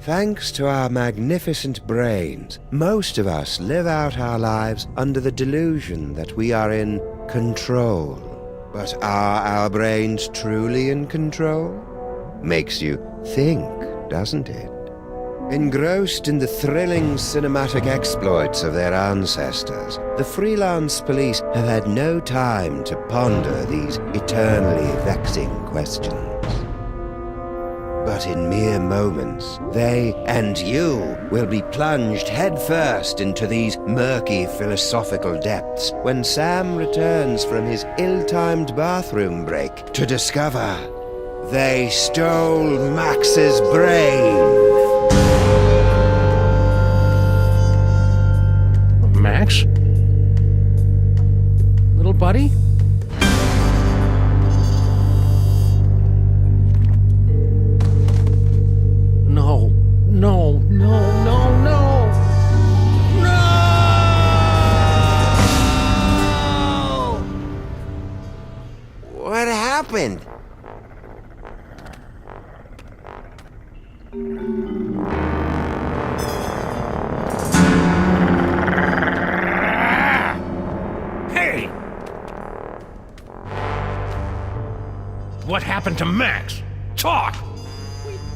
Thanks to our magnificent brains, most of us live out our lives under the delusion that we are in control. But are our brains truly in control? Makes you think, doesn't it? Engrossed in the thrilling cinematic exploits of their ancestors, the freelance police have had no time to ponder these eternally vexing questions. But in mere moments, they and you will be plunged headfirst into these murky philosophical depths when Sam returns from his ill-timed bathroom break to discover they stole Max's brain. Max? Little buddy? No, no, no, no, no! No! What happened? Hey! What happened to Max? Talk!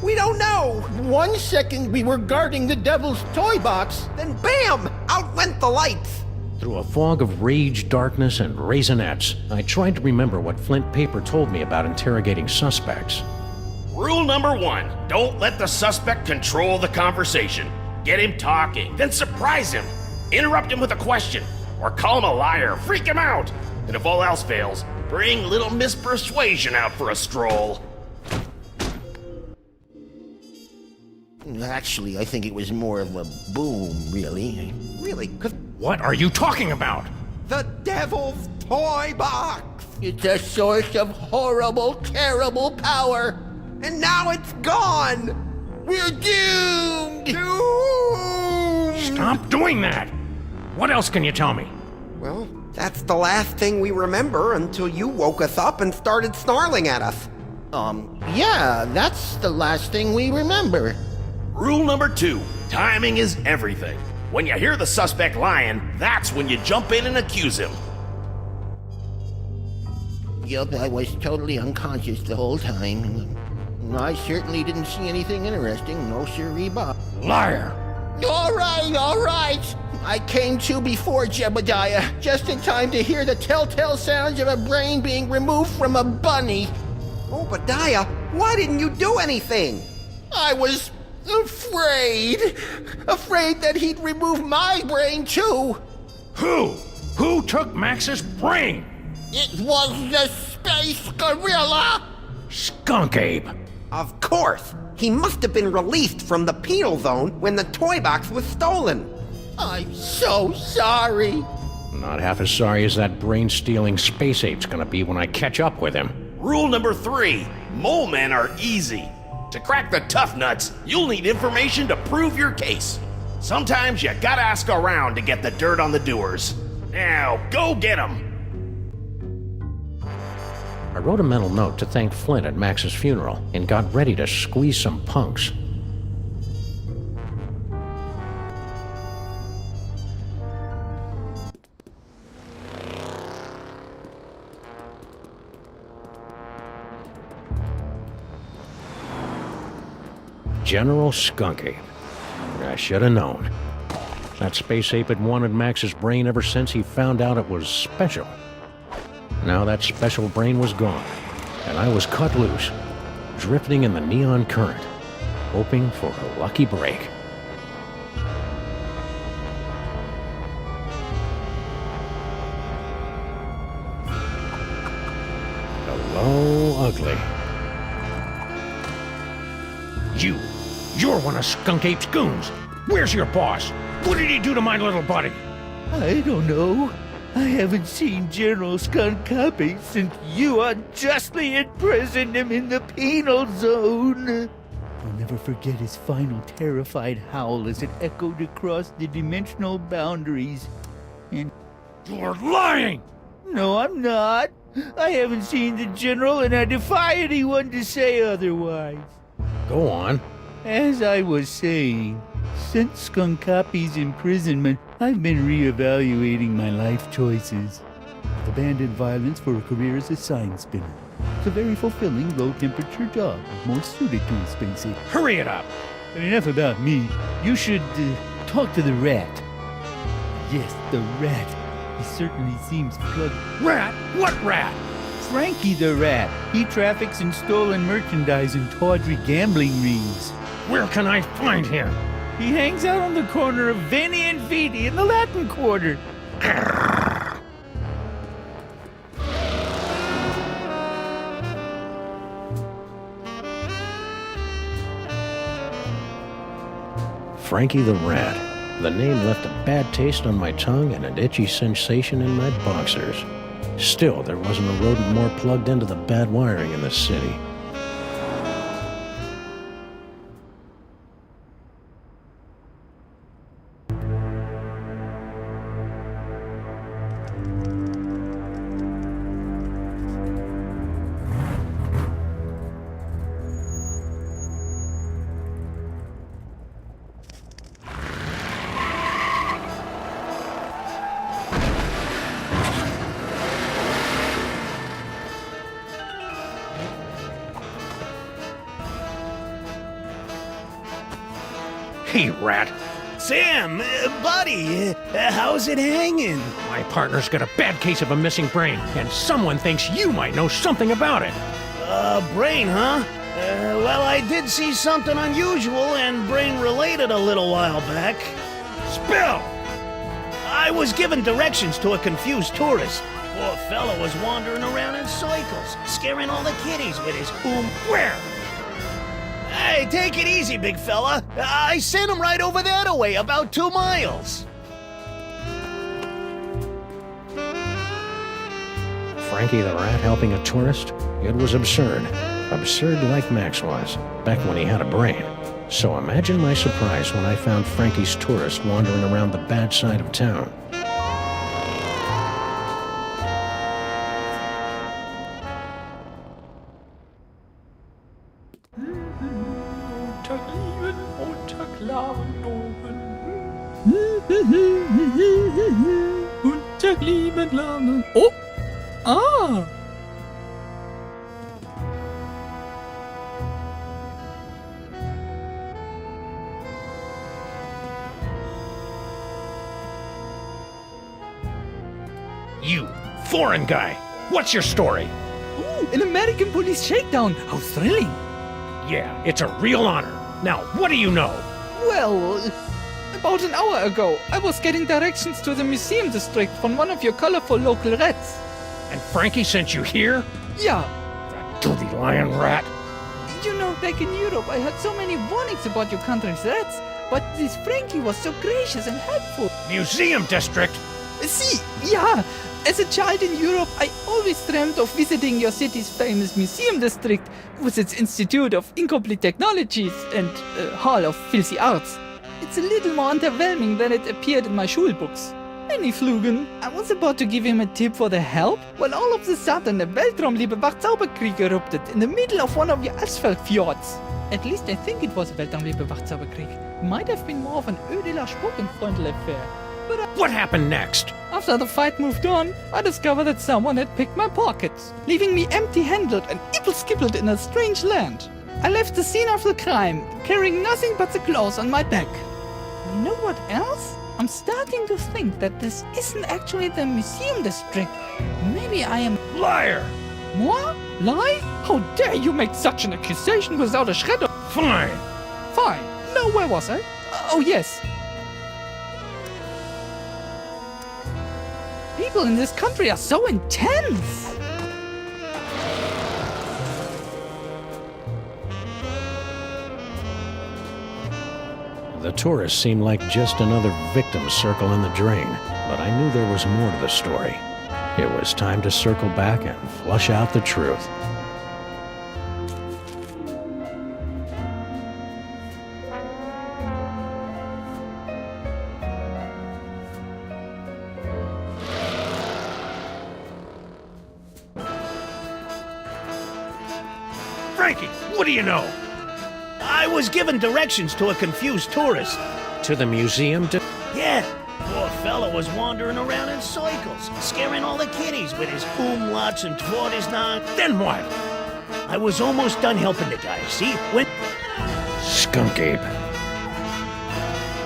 We don't know! 1 second we were guarding the devil's toy box, then BAM! Out went the lights! Through a fog of rage, darkness, and raisinets, I tried to remember what Flint Paper told me about interrogating suspects. Rule number 1, don't let the suspect control the conversation. Get him talking, then surprise him. Interrupt him with a question, or call him a liar, freak him out. And if all else fails, bring little Miss Persuasion out for a stroll. Actually, I think it was more of a boom, really. Really? 'Cause What are you talking about? the devil's toy box! It's a source of horrible, terrible power. And now it's gone! We're doomed! Doom! Stop doing that! What else can you tell me? Well, that's the last thing we remember until you woke us up and started snarling at us. Yeah, that's the last thing we remember. Rule number 2, timing is everything. When you hear the suspect lying, that's when you jump in and accuse him. Yup, I was totally unconscious the whole time. I certainly didn't see anything interesting, no siree, Bob. Liar! All right. I came to before Jebediah, just in time to hear the telltale sounds of a brain being removed from a bunny. Obadiah, why didn't you do anything? I was afraid that he'd remove my brain too. Who? Who took Max's brain? It was the space gorilla. Skunk Ape. Of course! He must have been released from the penal zone when the toy box was stolen. I'm so sorry. Not half as sorry as that brain-stealing space ape's gonna be when I catch up with him. Rule number 3, mole men are easy. To crack the tough nuts, you'll need information to prove your case. Sometimes you gotta ask around to get the dirt on the doers. Now, go get 'em! I wrote a mental note to thank Flint at Max's funeral and got ready to squeeze some punks. General Skunk Ape. I should have known. That space ape had wanted Max's brain ever since he found out it was special. Now that special brain was gone, and I was cut loose, drifting in the neon current, hoping for a lucky break. Hello, ugly. You're one of Skunk Ape's goons. Where's your boss? What did he do to my little buddy? I don't know. I haven't seen General Skunk Ape since you unjustly imprisoned him in the penal zone. I'll never forget his final terrified howl as it echoed across the dimensional boundaries. And You're lying! no, I'm not. I haven't seen the General, and I defy anyone to say otherwise. Go on. As I was saying, since Skunk Ape's imprisonment, I've been reevaluating my life choices. I've abandoned violence for a career as a sign spinner. It's a very fulfilling, low-temperature job, more suited to a space ape. Hurry it up! Enough about me. You should talk to the rat. Yes, the rat. He certainly seems plugged. Rat? What rat? Frankie the rat. He traffics in stolen merchandise and tawdry gambling rings. Where can I find him? He hangs out on the corner of Veni and Vidi in the Latin Quarter. Frankie the Rat. The name left a bad taste on my tongue and an itchy sensation in my boxers. Still, there wasn't a rodent more plugged into the bad wiring in the city. Hey, Rat. Sam, buddy, how's it hanging? My partner's got a bad case of a missing brain, and someone thinks you might know something about it. Brain, huh? Well, I did see something unusual and brain-related a little while back. Spill! I was given directions to a confused tourist. Poor fella was wandering around in circles, scaring all the kiddies with his Where? Hey, take it easy, big fella. I sent him right over that way, about 2 miles. Frankie the Rat helping a tourist? It was absurd. Absurd like Max was, back when he had a brain. So imagine my surprise when I found Frankie's tourist wandering around the bad side of town. Oh! Ah! You, foreign guy, what's your story? Ooh, an American police shakedown! How thrilling! Yeah, it's a real honor. Now, what do you know? Well, about an hour ago, I was getting directions to the museum district from one of your colorful local rats. And Frankie sent you here? Yeah, That dirty lion rat. you know, back in Europe, I had so many warnings about your country's rats, but this Frankie was so gracious and helpful. Museum district? See, yeah, as a child in Europe, I always dreamt of visiting your city's famous museum district with its Institute of Incomplete Technologies and Hall of Filthy Arts. It's a little more underwhelming than it appeared in my schulbooks. Any Flugen, I was about to give him a tip for the help when all of a sudden a Weltraumliebe Wachzauberkrieg erupted in the middle of one of your asphalt fjords. At least I think it was a Weltraumliebe Wachzauberkrieg. Might have been more of an Ödeler Spokenfreundl affair. But What happened next? after the fight moved on, I discovered that someone had picked my pockets, leaving me empty-handed and ipple-skippled in a strange land. I left the scene of the crime, carrying nothing but the clothes on my back. You know what else? I'm starting to think that this isn't actually the museum district. Maybe I am... Liar! Moi? Lie? How dare you make such an accusation without a shred of... Fine! Fine. Now, where was I? Oh, yes. People in this country are so intense. The tourists seemed like just another victim circling the drain, but I knew there was more to the story. It was time to circle back and flush out the truth. Frankie, what do you know? I was given directions to a confused tourist. To the museum to... Yeah, poor fella was wandering around in circles, scaring all the kiddies with his umlauts and tvortisnag. Then what? I was almost done helping the guy, see? When Skunk Ape.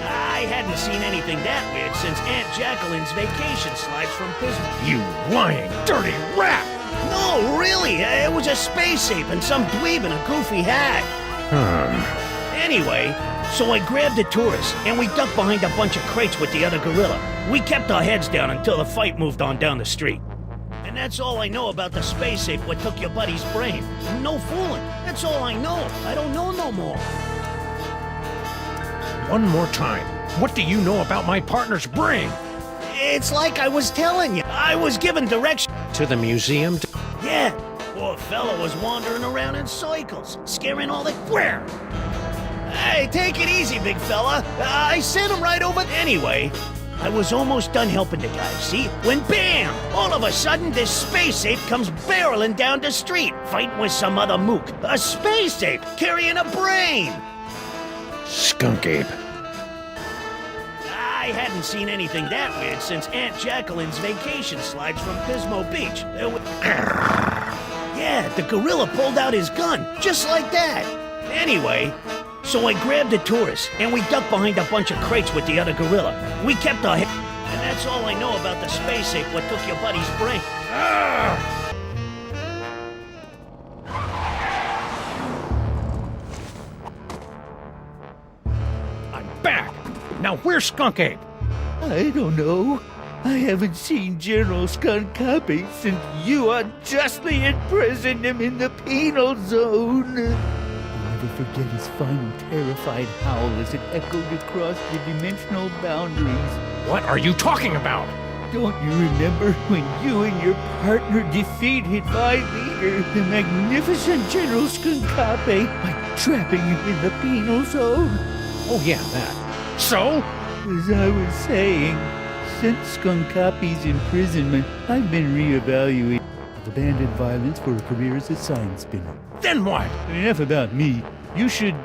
I hadn't seen anything that weird since Aunt Jacqueline's vacation slides from Pismo. You lying, dirty rat! No, really, it was a space ape and some dweeb in a goofy hat. Anyway, so I grabbed the tourist, and we ducked behind a bunch of crates with the other gorilla. We kept our heads down until the fight moved on down the street. And that's all I know about the space ape what took your buddy's brain. No fooling. That's all I know. I don't know no more. One more time. What do you know about my partner's brain? It's like I was telling you. I was given direction. To the museum to... Yeah, poor fella was wandering around in circles, scaring all the... Where? Hey, take it easy, big fella. I sent him right over... Anyway, I was almost done helping the guy, see? When bam! All of a sudden, this space ape comes barreling down the street, fighting with some other mook. A space ape carrying a brain! Skunk Ape. I hadn't seen anything that weird since Aunt Jacqueline's vacation slides from Pismo Beach. Yeah, the gorilla pulled out his gun, just like that. Anyway, so I grabbed the tourist, and we ducked behind a bunch of crates with the other gorilla. We kept our head... And that's all I know about the space ape what took your buddy's brain. I'm back! Now where's Skunk Ape? I don't know. I haven't seen General Skunkapi since you unjustly imprisoned him in the penal zone. I'll never forget his final terrified howl as it echoed across the dimensional boundaries. What are you talking about? Don't you remember when you and your partner defeated my leader, the magnificent General Skunkapi, by trapping him in the penal zone? Oh yeah, that. So? As I was saying, since Skunkapi's imprisonment, I've been reevaluating. I've abandoned violence for a career as a sign spinner. Then what? Enough about me. You should,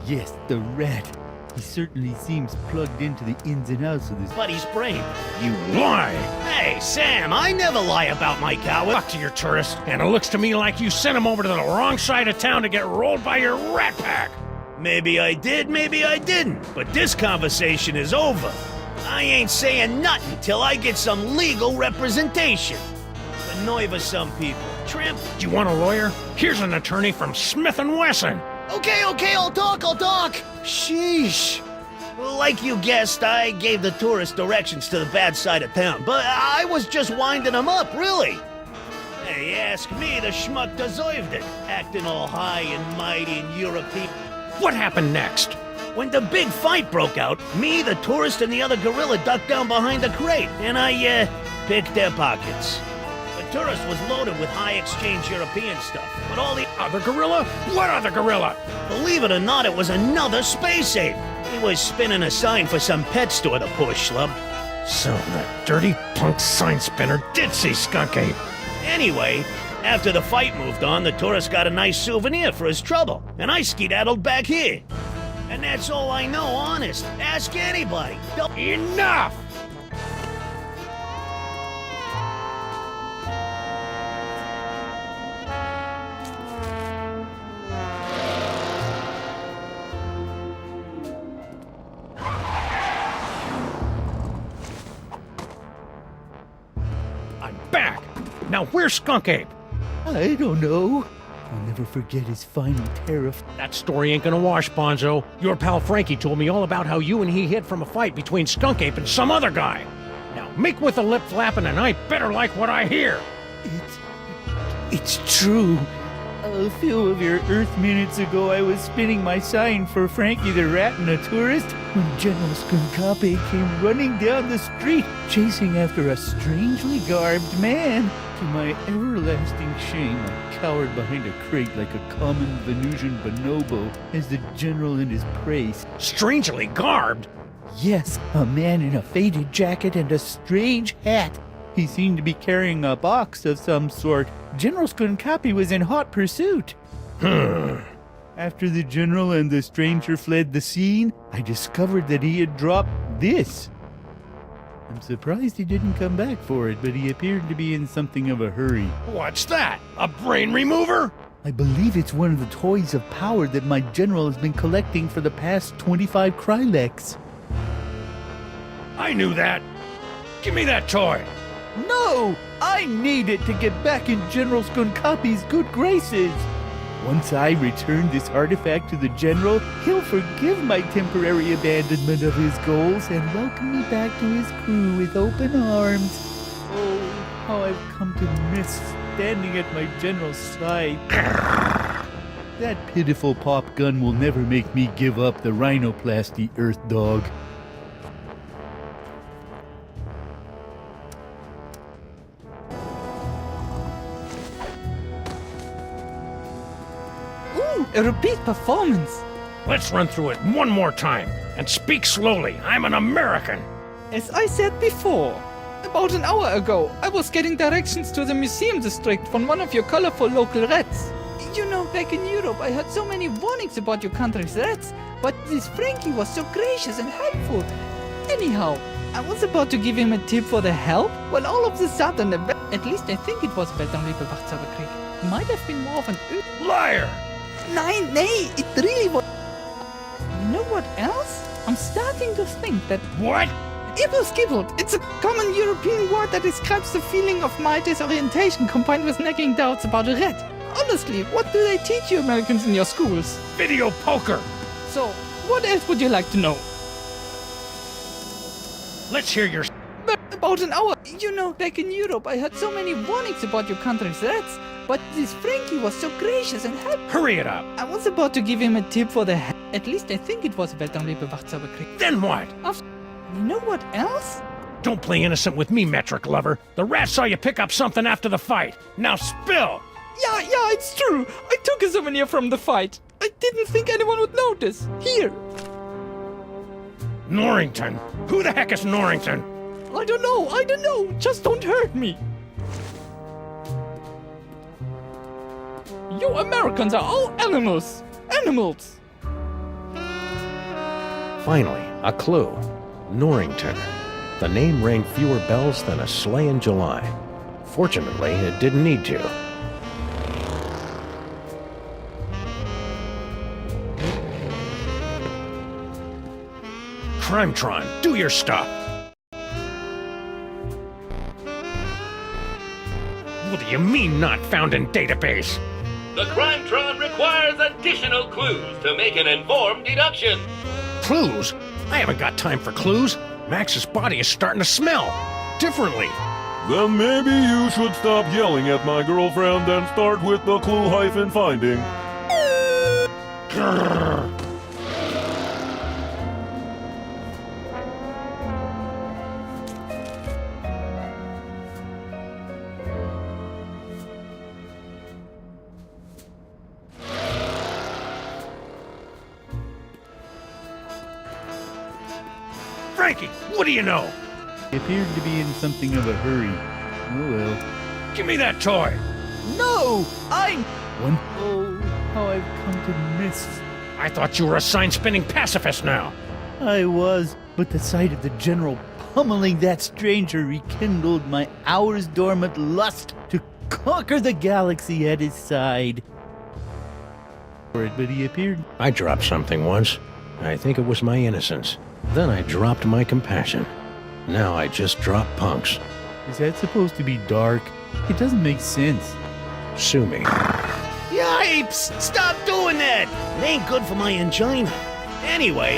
yes, the rat. He certainly seems plugged into the ins and outs of this. Buddy's brain. You lie! Hey, Sam, I never lie about my coward. Talk to your tourist, and it looks to me like you sent him over to the wrong side of town to get rolled by your rat pack. Maybe I did, maybe I didn't. But this conversation is over. I ain't saying nothing till I get some legal representation. The nerve of some people. Tramp. Do you want a lawyer? Here's an attorney from Smith & Wesson. Okay, I'll talk. Sheesh. Like you guessed, I gave the tourist directions to the bad side of town, but I was just winding them up, really. Hey, ask me, the schmuck deserved it, acting all high and mighty and European. What happened next? When the big fight broke out, me, the tourist, and the other gorilla ducked down behind the crate, and I, picked their pockets. The tourist was loaded with high-exchange European stuff, but all the... Other gorilla? What other gorilla? Believe it or not, it was another space ape. He was spinning a sign for some pet store, the poor schlub. So that dirty punk sign spinner did see Skunk Ape. Anyway, after the fight moved on, the tourist got a nice souvenir for his trouble, and I skedaddled back here. And that's all I know, honest. Ask anybody. Enough! Now, where's Skunk Ape? I don't know. I'll never forget his final tariff. That story ain't gonna wash, Bonzo. Your pal Frankie told me all about how you and he hid from a fight between Skunk Ape and some other guy. Now, make with the lip flapping, and I better like what I hear. It's true. A few of your Earth minutes ago, I was spinning my sign for Frankie the Rat and a tourist when General Skunkape came running down the street, chasing after a strangely garbed man. To my everlasting shame, I cowered behind a crate like a common Venusian bonobo as the General and his prey. Strangely garbed? Yes, a man in a faded jacket and a strange hat. He seemed to be carrying a box of some sort. General Skunkape was in hot pursuit. After the General and the stranger fled the scene, I discovered that he had dropped this. I'm surprised he didn't come back for it, but he appeared to be in something of a hurry. What's that? A brain remover? I believe it's one of the toys of power that my General has been collecting for the past 25 Kryleks. I knew that. Give me that toy. No! I need it to get back in General Skunkape's good graces. Once I return this artifact to the General, he'll forgive my temporary abandonment of his goals and welcome me back to his crew with open arms. Oh, how I've come to miss standing at my General's side. That pitiful pop gun will never make me give up the rhinoplasty Earth Dog. A repeat performance. Let's run through it one more time. And speak slowly. I'm an American. As I said before, about an hour ago, I was getting directions to the museum district from one of your colorful local rats. You know, back in Europe, I heard so many warnings about your country's rats, but this Frankie was so gracious and helpful. Anyhow, I was about to give him a tip for the help, when all of a sudden, at least I think it was Krieg. Might have been more of an Liar! Nein, nee, it really was. You know what else? I'm starting to think that What? Skibblet. It's a common European word that describes the feeling of mild disorientation combined with nagging doubts about a rat. Honestly, what do they teach you Americans in your schools? Video poker! So, what else would you like to know? Let's hear your... About an hour. You know, back in Europe, I heard so many warnings about your country's rats, but this Frankie was so gracious and helpful. Hurry it up! I was about to give him a tip for the At least I think it was Krieg. Then what? You know what else? Don't play innocent with me, metric lover. The rat saw you pick up something after the fight. Now spill! Yeah, it's true. I took a souvenir from the fight. I didn't think anyone would notice. Here. Norrington? Who the heck is Norrington? I don't know. Just don't hurt me. You Americans are all animals. Animals. Finally, a clue. Norrington. The name rang fewer bells than a sleigh in July. Fortunately, it didn't need to. Crimetron, do your stuff! What do you mean not found in database? The Crimetron requires additional clues to make an informed deduction. Clues? I haven't got time for clues. Max's body is starting to smell differently. Then maybe you should stop yelling at my girlfriend and start with the clue finding. Grrr. Frankie, what do you know? He appeared to be in something of a hurry. Oh well. Give me that toy. No! One. Oh, how I've come to miss. I thought you were a sign-spinning pacifist now. I was, but the sight of the General pummeling that stranger rekindled my hours-dormant lust to conquer the galaxy at his side. But he appeared. I dropped something once. I think it was my innocence. Then I dropped my compassion. Now I just drop punks. Is that supposed to be dark? It doesn't make sense. Sue me. Yipes! Stop doing that! It ain't good for my angina. Anyway,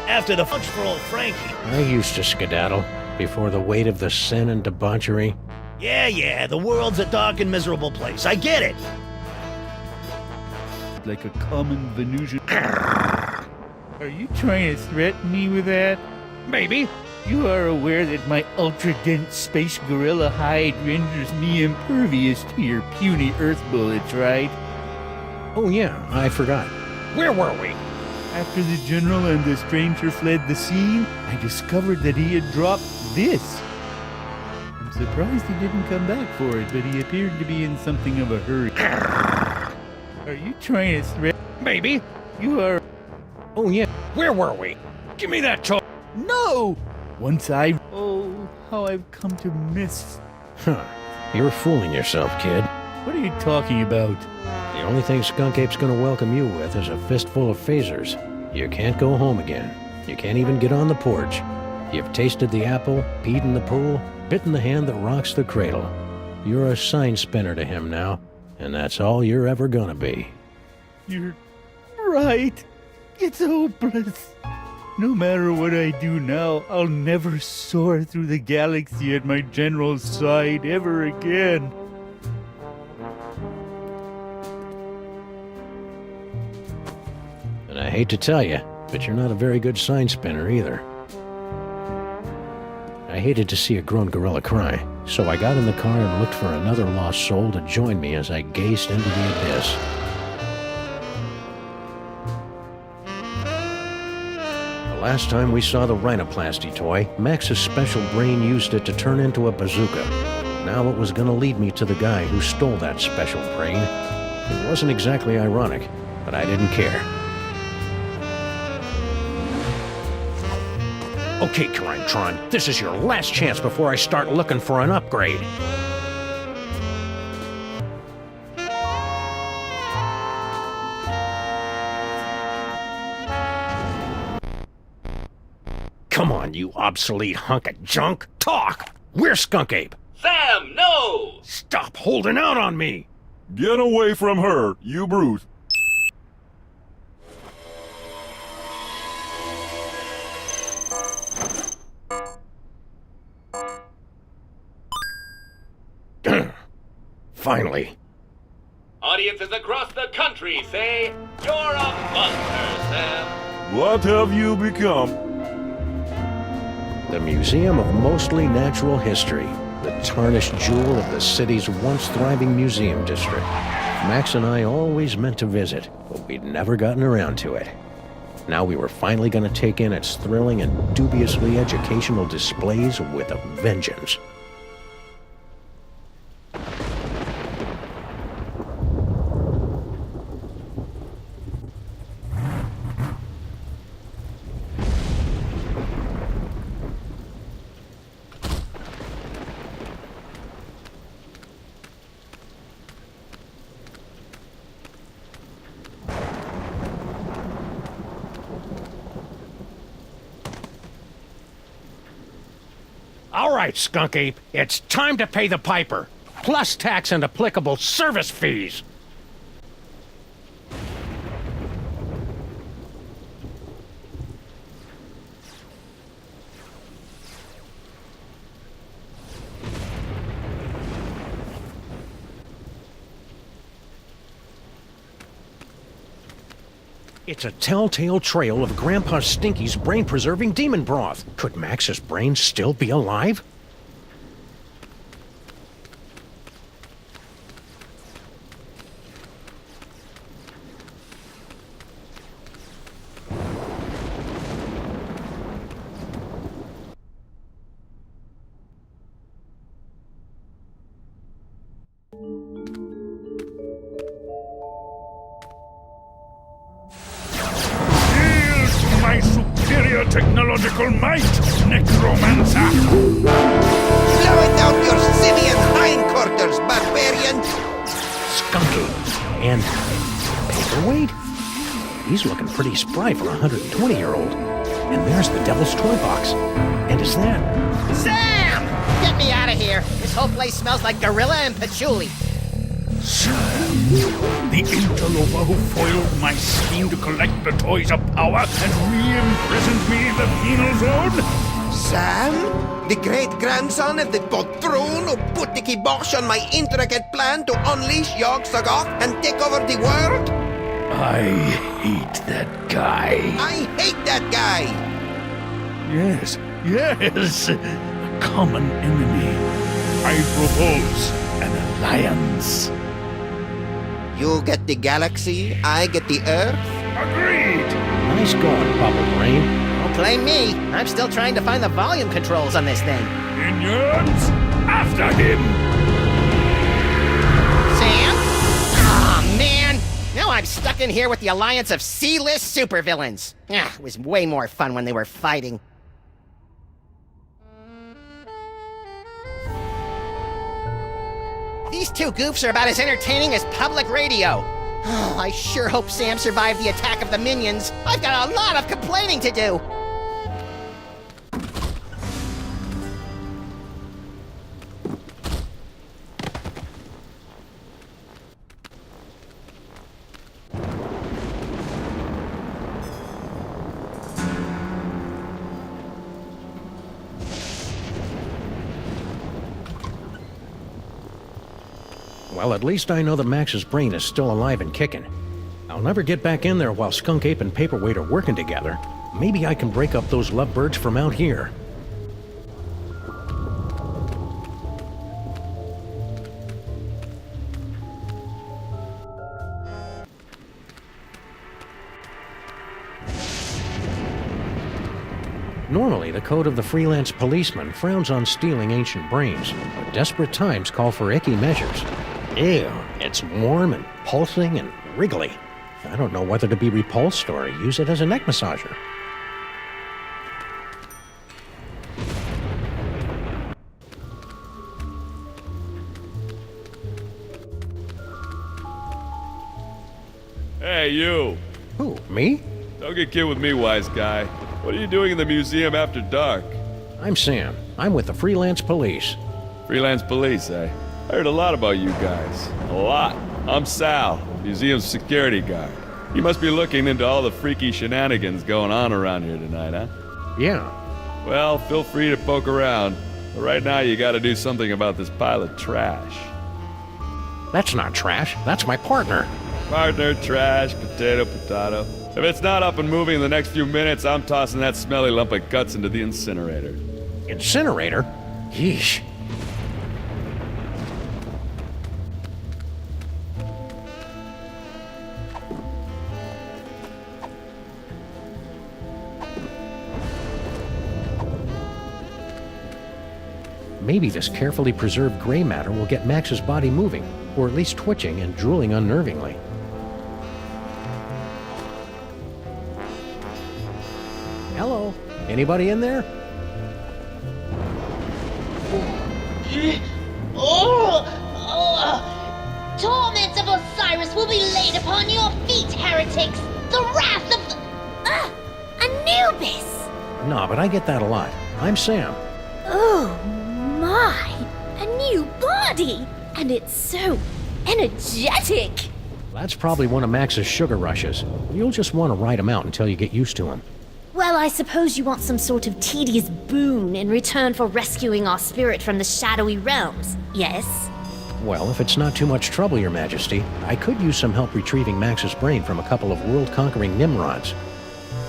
after the fudge for old Frankie. I used to skedaddle before the weight of the sin and debauchery. Yeah, the world's a dark and miserable place. I get it. Like a common Venusian. Are you trying to threaten me with that? Maybe. You are aware that my ultra-dense space gorilla hide renders me impervious to your puny Earth bullets, right? Oh yeah, I forgot. Where were we? After the general and the stranger fled the scene, I discovered that he had dropped this. I'm surprised he didn't come back for it, but he appeared to be in something of a hurry. Are you trying to threaten? Maybe. You are... Oh yeah, where were we? Give me that toy. No! Once I... Oh, how I've come to miss... Huh. You're fooling yourself, kid. What are you talking about? The only thing Skunk Ape's gonna welcome you with is a fistful of phasers. You can't go home again. You can't even get on the porch. You've tasted the apple, peed in the pool, bitten the hand that rocks the cradle. You're a sign spinner to him now, and that's all you're ever gonna be. You're right. It's hopeless. No matter what I do now, I'll never soar through the galaxy at my general's side ever again. And I hate to tell you, but you're not a very good sign spinner either. I hated to see a grown gorilla cry, so I got in the car and looked for another lost soul to join me as I gazed into the abyss. The last time we saw the rhinoplasty toy, Max's special brain used it to turn into a bazooka. Now it was gonna lead me to the guy who stole that special brain. It wasn't exactly ironic, but I didn't care. Okay, Tron, this is your last chance before I start looking for an upgrade. Come on, you obsolete hunk of junk. Talk! Where's Skunk Ape? Sam, no! Stop holding out on me! Get away from her, you Bruce. Finally. Audiences across the country say, you're a monster, Sam. What have you become? The Museum of Mostly Natural History, the tarnished jewel of the city's once thriving museum district. Max and I always meant to visit, but we'd never gotten around to it. Now we were finally going to take in its thrilling and dubiously educational displays with a vengeance. All right, Skunk Ape, it's time to pay the piper, plus tax and applicable service fees. It's a telltale trail of Grandpa Stinky's brain-preserving demon broth. Could Max's brain still be alive? My superior technological might, necromancer! Blow it out your simian hindquarters, barbarian! Skunk Ape and Paperweight? He's looking pretty spry for a 120-year-old. And there's the Devil's Toy Box. And is that... Sam! Get me out of here. This whole place smells like gorilla and patchouli. The interloper who foiled my scheme to collect the Toys of Power and re-imprisoned me in the penal zone? Sam? The great-grandson of the patron who put the kibosh on my intricate plan to unleash Yog-Sothoth and take over the world? I hate that guy. I hate that guy! Yes, a common enemy. I propose an alliance. You get the galaxy, I get the Earth? Agreed! Nice going, Bubble Brain. Don't blame me. I'm still trying to find the volume controls on this thing. Minions, after him! Sam? Aw, man! Now I'm stuck in here with the alliance of C-list supervillains. It was way more fun when they were fighting. These two goofs are about as entertaining as public radio. Oh, I sure hope Sam survived the attack of the minions. I've got a lot of complaining to do. Well, at least I know that Max's brain is still alive and kicking. I'll never get back in there while Skunk Ape and Paperweight are working together. Maybe I can break up those lovebirds from out here. Normally, the code of the freelance policeman frowns on stealing ancient brains, but desperate times call for icky measures. Ew, it's warm and pulsing and wriggly. I don't know whether to be repulsed or use it as a neck massager. Hey, you. Who, me? Don't get kid with me, wise guy. What are you doing in the museum after dark? I'm Sam. I'm with the freelance police. Freelance police, eh? I heard a lot about you guys. A lot. I'm Sal, museum's security guard. You must be looking into all the freaky shenanigans going on around here tonight, huh? Yeah. Well, feel free to poke around. But right now you gotta do something about this pile of trash. That's not trash. That's my partner. Partner, trash, potato, potato. If it's not up and moving in the next few minutes, I'm tossing that smelly lump of guts into the incinerator. Incinerator? Yeesh. Maybe this carefully preserved gray matter will get Max's body moving, or at least twitching and drooling unnervingly. Hello? Anybody in there? Torments of Osiris will be laid upon your feet, heretics! The wrath of Anubis! Nah, but I get that a lot. I'm Sam. Oh my! A new body! And it's so energetic! That's probably one of Max's sugar rushes. You'll just want to ride him out until you get used to him. Well, I suppose you want some sort of tedious boon in return for rescuing our spirit from the shadowy realms, yes? Well, if it's not too much trouble, Your Majesty, I could use some help retrieving Max's brain from a couple of world-conquering Nimrods.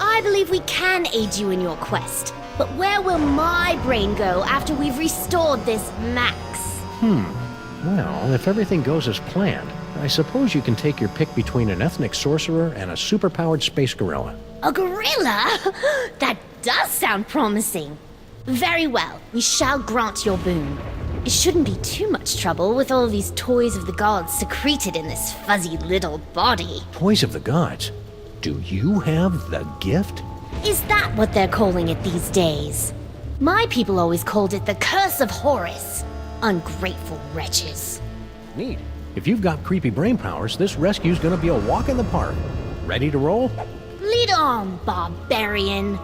I believe we can aid you in your quest, but where will my brain go after we've restored this Max? Well, if everything goes as planned, I suppose you can take your pick between an ethnic sorcerer and a superpowered space gorilla. A gorilla? That does sound promising. Very well, we shall grant your boon. It shouldn't be too much trouble with all these toys of the gods secreted in this fuzzy little body. Toys of the gods? Do you have the gift? Is that what they're calling it these days? My people always called it the Curse of Horus. Ungrateful wretches. Neat. If you've got creepy brain powers, this rescue's gonna be a walk in the park. Ready to roll? Lead on, barbarian.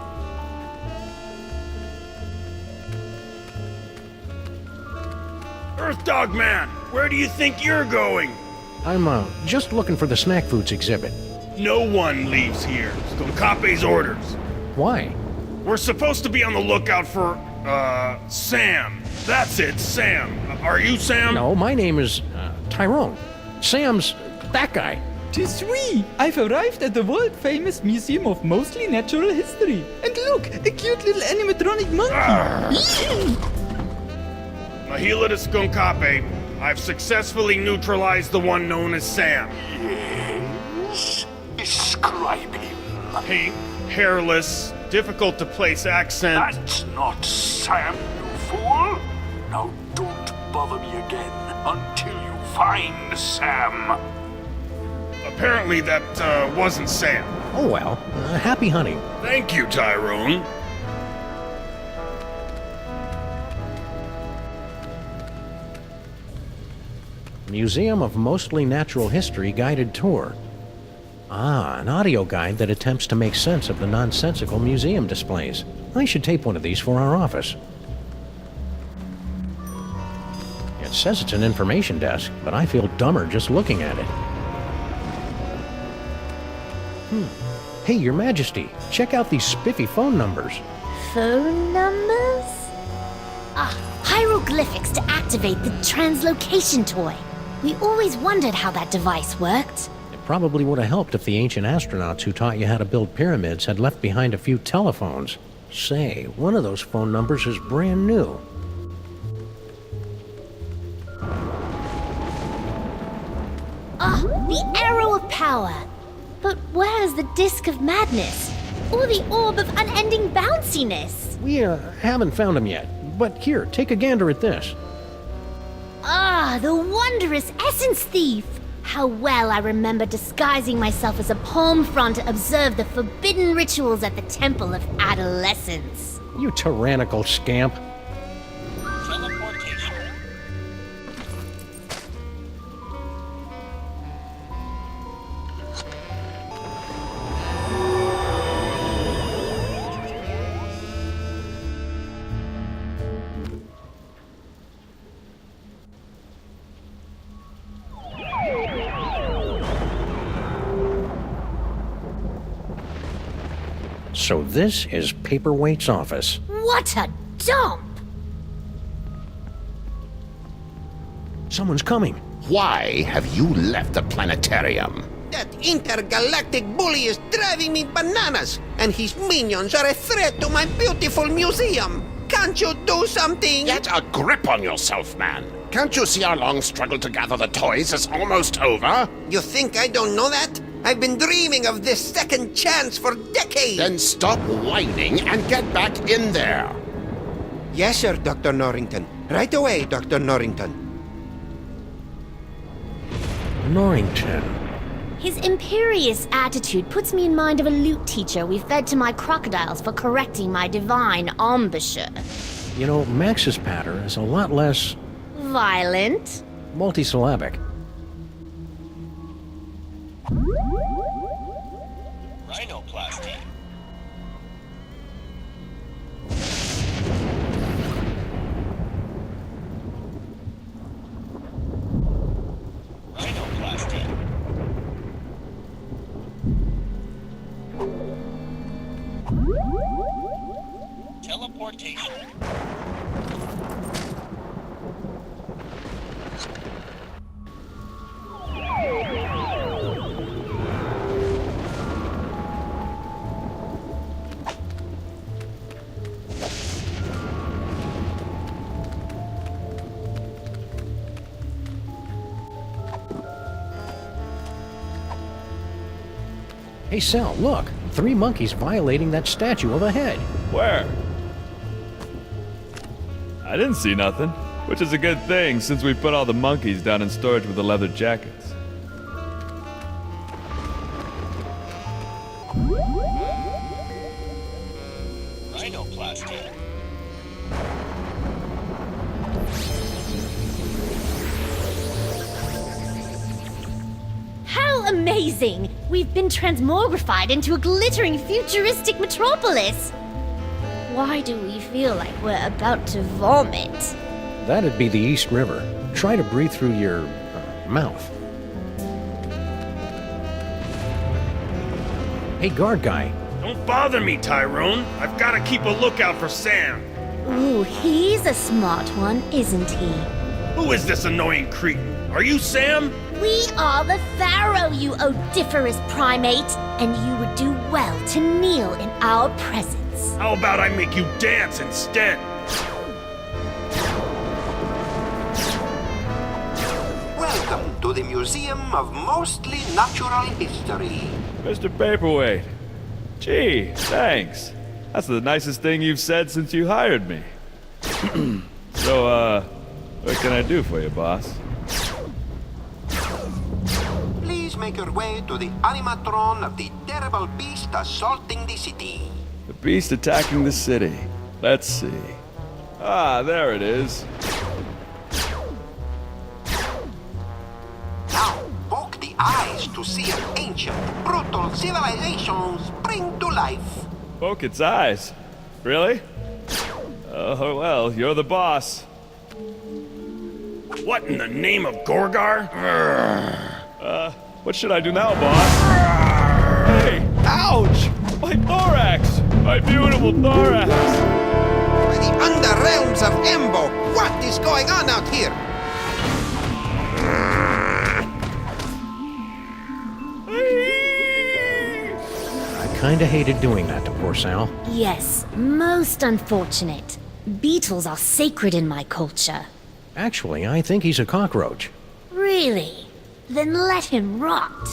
Earth Dog Man, where do you think you're going? I'm, just looking for the snack foods exhibit. No one leaves here. Skonkape's orders. Why? We're supposed to be on the lookout for, Sam. That's it, Sam. Are you Sam? No, my name is, Tyrone. Sam's that guy. Tis we! I've arrived at the world-famous Museum of Mostly Natural History. And look, a cute little animatronic monkey. Mahila to Skonkape, I've successfully neutralized the one known as Sam. Yes? Describe him. Pink, hairless, difficult to place accent. That's not Sam, you fool! Now don't bother me again until you find Sam. Apparently that, wasn't Sam. Oh well, happy hunting. Thank you, Tyrone. Museum of Mostly Natural History guided tour. Ah, an audio guide that attempts to make sense of the nonsensical museum displays. I should tape one of these for our office. It says it's an information desk, but I feel dumber just looking at it. Hey, Your Majesty, check out these spiffy phone numbers. Phone numbers? Ah, hieroglyphics to activate the translocation toy. We always wondered how that device worked. It probably would have helped if the ancient astronauts who taught you how to build pyramids had left behind a few telephones. Say, one of those phone numbers is brand new. Ah, the arrow of power. But where's the disc of madness? Or the orb of unending bounciness? We haven't found them yet, but here, take a gander at this. Ah, the wondrous essence thief! How well I remember disguising myself as a palm frond to observe the forbidden rituals at the Temple of Adolescence. You tyrannical scamp. Teleportation. So this is Paperweight's office. What a dump! Someone's coming. Why have you left the planetarium? That intergalactic bully is driving me bananas, and his minions are a threat to my beautiful museum. Can't you do something? Get a grip on yourself, man. Can't you see our long struggle to gather the toys is almost over? You think I don't know that? I've been dreaming of this second chance for decades. Then stop whining and get back in there. Yes, sir, Dr. Norrington. Right away, Dr. Norrington. Norrington. His imperious attitude puts me in mind of a lute teacher we fed to my crocodiles for correcting my divine embouchure. You know, Max's patter is a lot less Violent? multisyllabic. Rhinoplasty. Rhinoplasty. Teleportation. Hey, Sal, look. 3 monkeys violating that statue of a head. Where? I didn't see nothing, which is a good thing since we put all the monkeys down in storage with the leather jackets. Rhinoplasty. How amazing! We've been transmogrified into a glittering futuristic metropolis! Why do we feel like we're about to vomit? That'd be the East River. Try to breathe through your mouth. Hey, guard guy. Don't bother me, Tyrone. I've got to keep a lookout for Sam. Ooh, he's a smart one, isn't he? Who is this annoying cretin? Are you Sam? We are the Pharaoh, you odiferous primate, and you would do well to kneel in our presence. How about I make you dance instead? Welcome to the Museum of Mostly Natural History. Mr. Paperweight. Gee, thanks. That's the nicest thing you've said since you hired me. So, what can I do for you, boss? Please make your way to the animatron of the terrible beast assaulting the city. The beast attacking the city. Let's see. Ah, there it is. Now, poke the eyes to see an ancient, brutal civilization spring to life. Poke its eyes. Really? Oh, well, you're the boss. What in the name of Gorgar? What should I do now, boss? Hey! Ouch! My thorax! My beautiful thorax! By the underrealms of Embo, what is going on out here? I kinda hated doing that to poor Sal. Yes, most unfortunate. Beetles are sacred in my culture. Actually, I think he's a cockroach. Really? Then let him rot.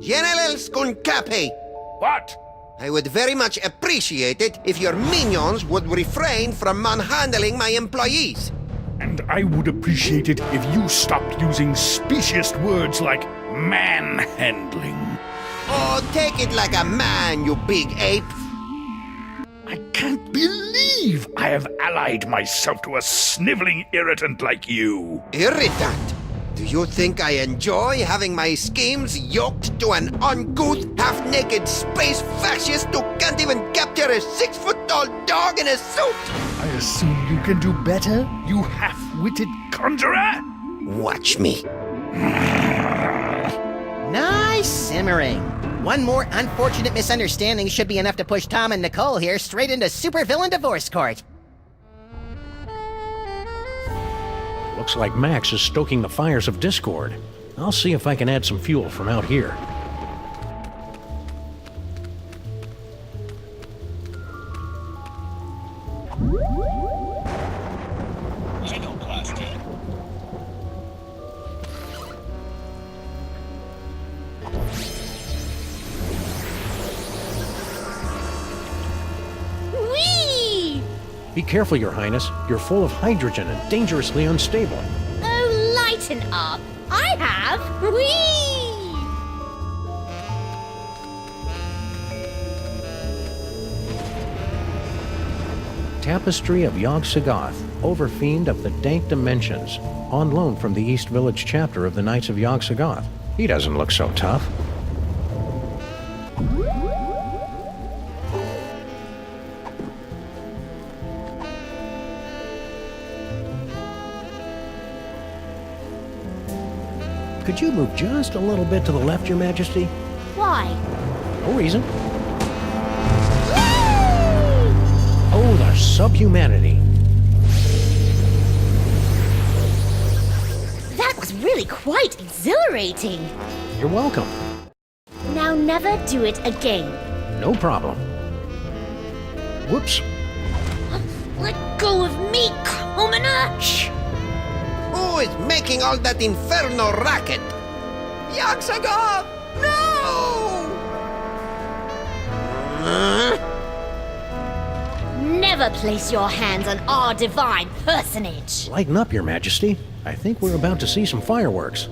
General Skunkape, What? I would very much appreciate it if your minions would refrain from manhandling my employees. And I would appreciate it if you stopped using specious words like manhandling. Oh, take it like a man, you big ape. I can't believe I have allied myself to a sniveling irritant like you. Irritant? Do you think I enjoy having my schemes yoked to an uncouth, half-naked space fascist who can't even capture a 6-foot-tall dog in a suit? I assume you can do better, you half-witted conjurer? Watch me. Nice simmering. One more unfortunate misunderstanding should be enough to push Tom and Nicole here straight into supervillain divorce court. Looks like Max is stoking the fires of discord. I'll see if I can add some fuel from out here. Whee! Be careful, Your Highness. You're full of hydrogen and dangerously unstable. Oh, lighten up. I have. Whee! Tapestry of Yog-Sothoth, Overfiend of the Dank Dimensions, on loan from the East Village chapter of the Knights of Yog-Sothoth. He doesn't look so tough. Could you move just a little bit to the left, Your Majesty? Why? No reason. Oh, the subhumanity. That was really quite exhilarating. You're welcome. Now never do it again. No problem. Whoops. Let go of me, commoner! Shh. Who is making all that inferno racket? Yog-Sothoth! No! Never place your hands on our divine personage. Lighten up, Your Majesty. I think we're about to see some fireworks.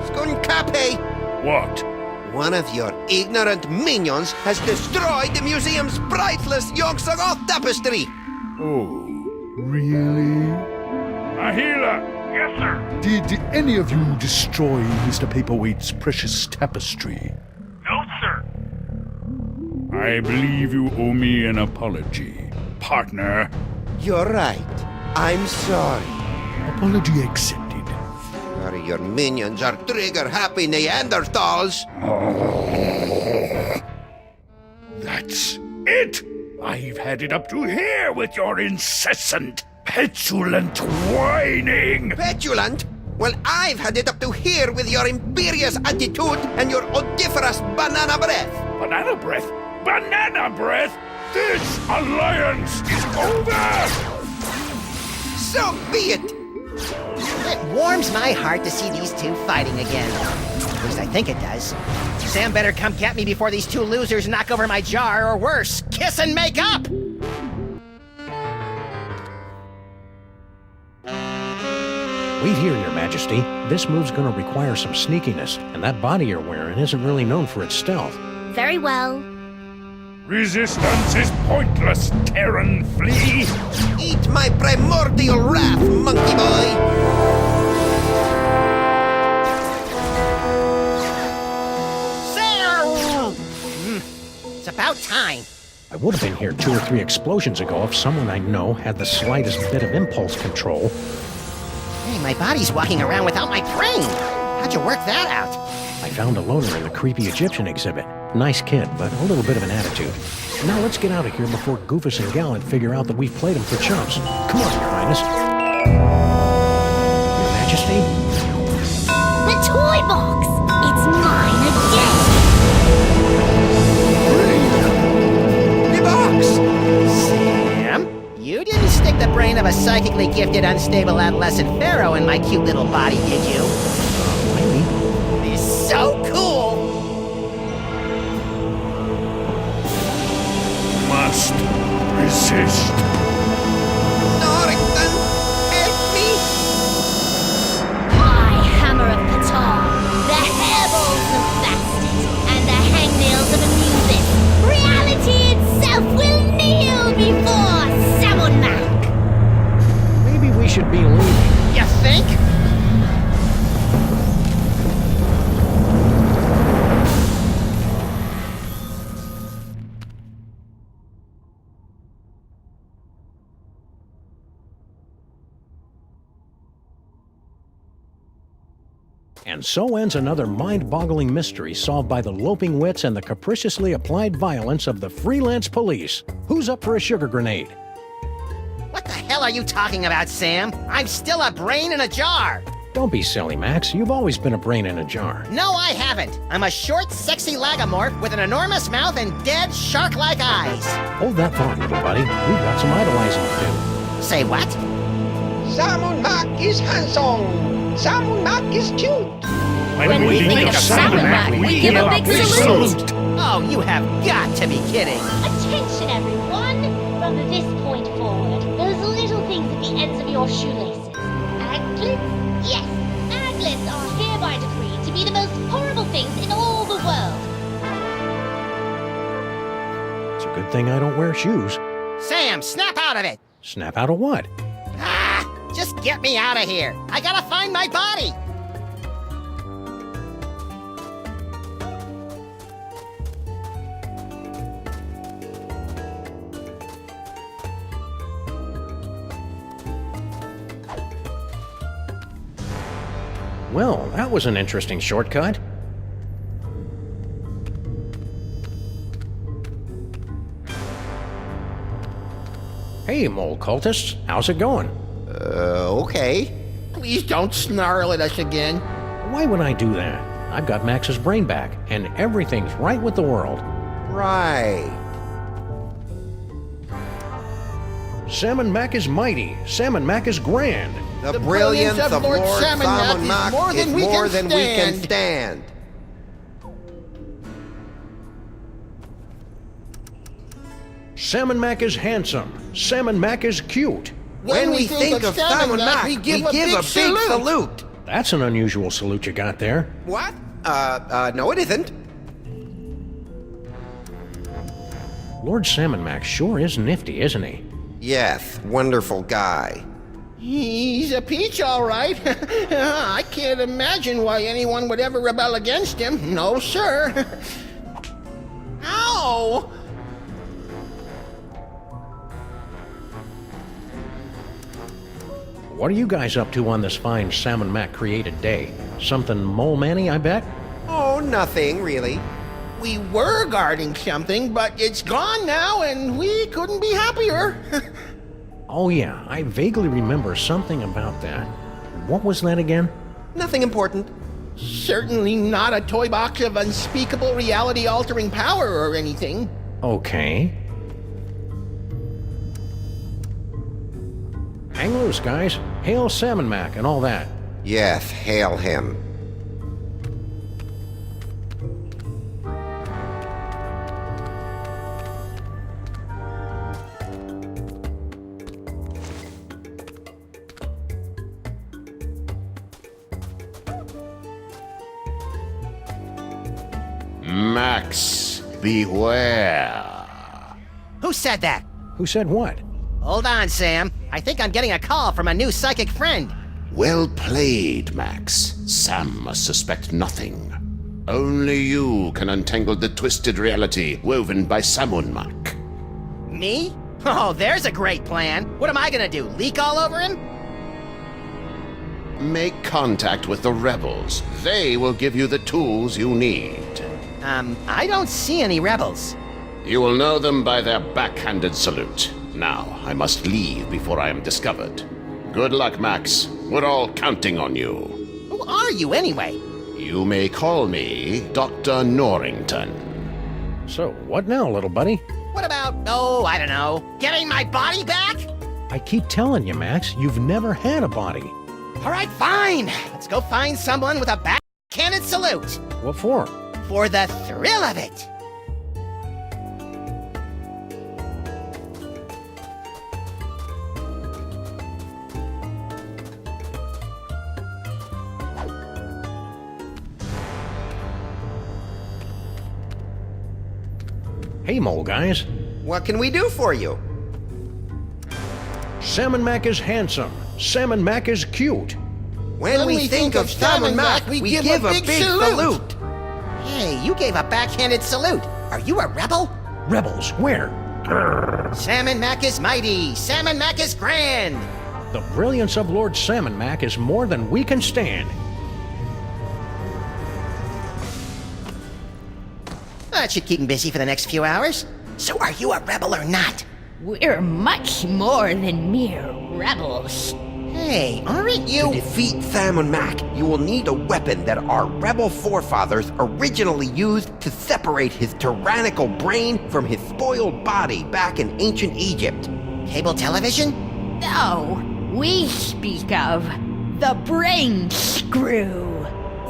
Skunkape! What? One of your ignorant minions has destroyed the museum's priceless Yog-Sothoth tapestry! Oh, really? Ahila! Yes, sir? Did any of you destroy Mr. Paperweight's precious tapestry? No, sir. I believe you owe me an apology, partner. You're right. I'm sorry. Apology accepted. Sorry, your minions are trigger-happy Neanderthals. That's it! I've had it up to here with your incessant, petulant whining! Petulant? Well, I've had it up to here with your imperious attitude and your odoriferous banana breath. Banana breath? Banana breath? This alliance is over! So be it! It warms my heart to see these two fighting again. At least I think it does. Sam better come get me before these two losers knock over my jar, or worse, kiss and make up! Wait here, Your Majesty. This move's gonna require some sneakiness, and that body you're wearing isn't really known for its stealth. Very well. Resistance is pointless, Terran flea! Eat my primordial wrath, monkey boy! Sam! It's about time. I would have been here 2 or 3 explosions ago if someone I know had the slightest bit of impulse control. Hey, my body's walking around without my brain. How'd you work that out? I found a loner in the creepy Egyptian exhibit. Nice kid, but a little bit of an attitude. Now let's get out of here before Goofus and Gallant figure out that we've played him for chumps. Come on, Your Highness. Your Majesty? The toy box! It's mine again! The box! Sam? You didn't stick the brain of a psychically gifted, unstable adolescent pharaoh in my cute little body, did you? Maybe. He's so cool! Must resist. Norrington, help me! My hammer of Ptah, the hairballs of Bastet, and the hangnails of Anubis. Reality itself will kneel before Samonmak! Maybe we should be leaving. You think? And so ends another mind-boggling mystery solved by the loping wits and the capriciously applied violence of the freelance police. Who's up for a sugar grenade? What the hell are you talking about, Sam? I'm still a brain in a jar! Don't be silly, Max. You've always been a brain in a jar. No, I haven't. I'm a short, sexy lagomorph with an enormous mouth and dead, shark-like eyes. Hold that thought, little buddy. We've got some idolizing to do. Say what? Samonmak is handsome! Samonmak is cute! When we think of Samonmak, we give a big salute! Oh, you have got to be kidding! Attention, everyone! From this point forward, those little things at the ends of your shoelaces. Aglets? Yes, aglets are hereby decreed to be the most horrible things in all the world. It's a good thing I don't wear shoes. Sam, snap out of it! Snap out of what? Ah! Just get me out of here! I gotta find my body! Well, that was an interesting shortcut. Hey, mole cultists. How's it going? Okay. Please don't snarl at us again. Why would I do that? I've got Max's brain back, and everything's right with the world. Right. Salmon Mac is mighty. Salmon Mac is grand. The brilliance of Lord Samonmak Samonmak is more than we can stand. stand. Salmon Mac is handsome. Salmon Mac is cute. When we think of Samonmak, we give a big salute. That's an unusual salute you got there. What? No it isn't. Lord Salmon Mac sure is nifty, isn't he? Yes, wonderful guy. He's a peach, all right. I can't imagine why anyone would ever rebel against him. No, sir. Ow! What are you guys up to on this fine Salmon Mac created day? Something mole-manny, I bet? Oh, nothing, really. We were guarding something, but it's gone now, and we couldn't be happier. Oh yeah, I vaguely remember something about that. What was that again? Nothing important. Certainly not a toy box of unspeakable reality-altering power or anything. Okay. Hang loose, guys. Hail Salmon Mac and all that. Yes, hail him. Max, beware. Who said that? Who said what? Hold on, Sam. I think I'm getting a call from a new psychic friend. Well played, Max. Sam must suspect nothing. Only you can untangle the twisted reality woven by Salmon Mac. Me? Oh, there's a great plan. What am I gonna do, leak all over him? Make contact with the rebels. They will give you the tools you need. I don't see any rebels. You will know them by their backhanded salute. Now, I must leave before I am discovered. Good luck, Max. We're all counting on you. Who are you, anyway? You may call me Dr. Norrington. So, what now, little buddy? What about, oh, I don't know, getting my body back? I keep telling you, Max, you've never had a body. All right, fine. Let's go find someone with a backhanded salute. What for? For the thrill of it. Hey, mole guys. What can we do for you? Salmon Mac is handsome. Salmon Mac is cute. When we think of Salmon Mac, we give a big salute. Hey, you gave a backhanded salute. Are you a rebel? Rebels, where? Salmon Mac is mighty. Salmon Mac is grand. The brilliance of Lord Salmon Mac is more than we can stand. That should keep him busy for the next few hours. So are you a rebel or not? We're much more than mere rebels. Hey, aren't you? To defeat Salmon Mac, you will need a weapon that our rebel forefathers originally used to separate his tyrannical brain from his spoiled body back in ancient Egypt. Cable television? No, we speak of the brain screw.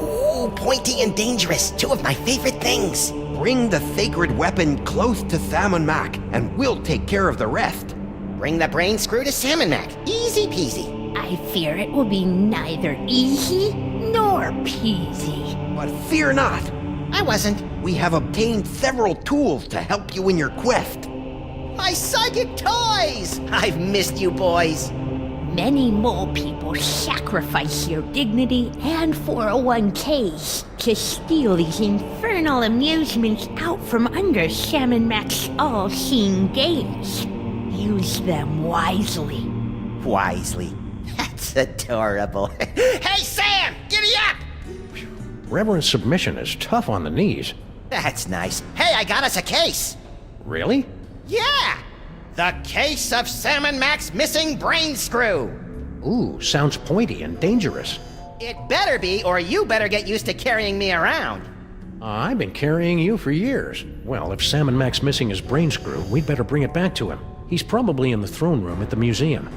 Ooh, pointy and dangerous. Two of my favorite things. Bring the sacred weapon close to Salmon Mac, and we'll take care of the rest. Bring the brain screw to Salmon Mac. Easy peasy. I fear it will be neither easy nor peasy. But fear not. I wasn't. We have obtained several tools to help you in your quest. My psychic toys! I've missed you boys. Many mole people sacrifice their dignity and 401ks to steal these infernal amusements out from under Salmon Mac's all-seeing gaze. Use them wisely. Wisely. That's adorable. Hey, Sam! Giddy up! Reverent submission is tough on the knees. That's nice. Hey, I got us a case. Really? Yeah! The case of Salmon Mac's missing brain screw. Ooh, sounds pointy and dangerous. It better be, or you better get used to carrying me around. I've been carrying you for years. Well, if Salmon Mac's missing his brain screw, we'd better bring it back to him. He's probably in the throne room at the museum.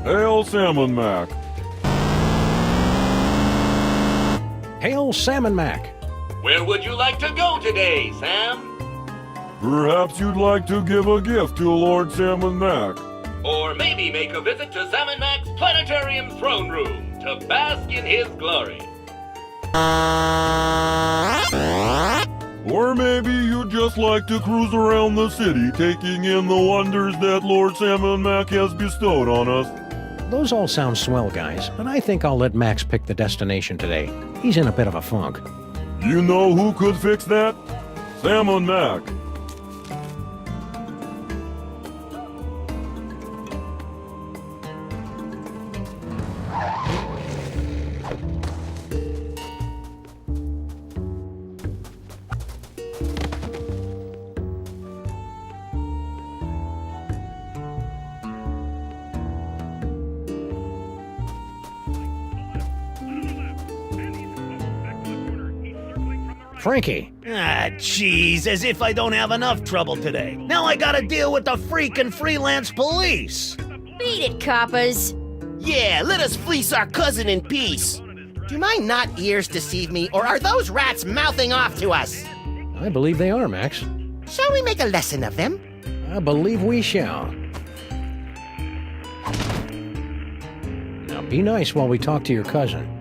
Hail Salmon Mac. Hail Salmon Mac! Where would you like to go today, Sam? Perhaps you'd like to give a gift to Lord Salmon Mac. Or maybe make a visit to Salmon Mac's planetarium throne room to bask in his glory. Or maybe you'd just like to cruise around the city, taking in the wonders that Lord Salmon Mac has bestowed on us. Those all sound swell, guys, but I think I'll let Max pick the destination today. He's in a bit of a funk. You know who could fix that? Sam and Mac. Frankie! Ah, jeez, as if I don't have enough trouble today. Now I gotta deal with the freaking freelance police. Beat it, coppers. Yeah, let us fleece our cousin in peace. Do my not ears deceive me, or are those rats mouthing off to us? I believe they are, Max. Shall we make a lesson of them? I believe we shall. Now be nice while we talk to your cousin.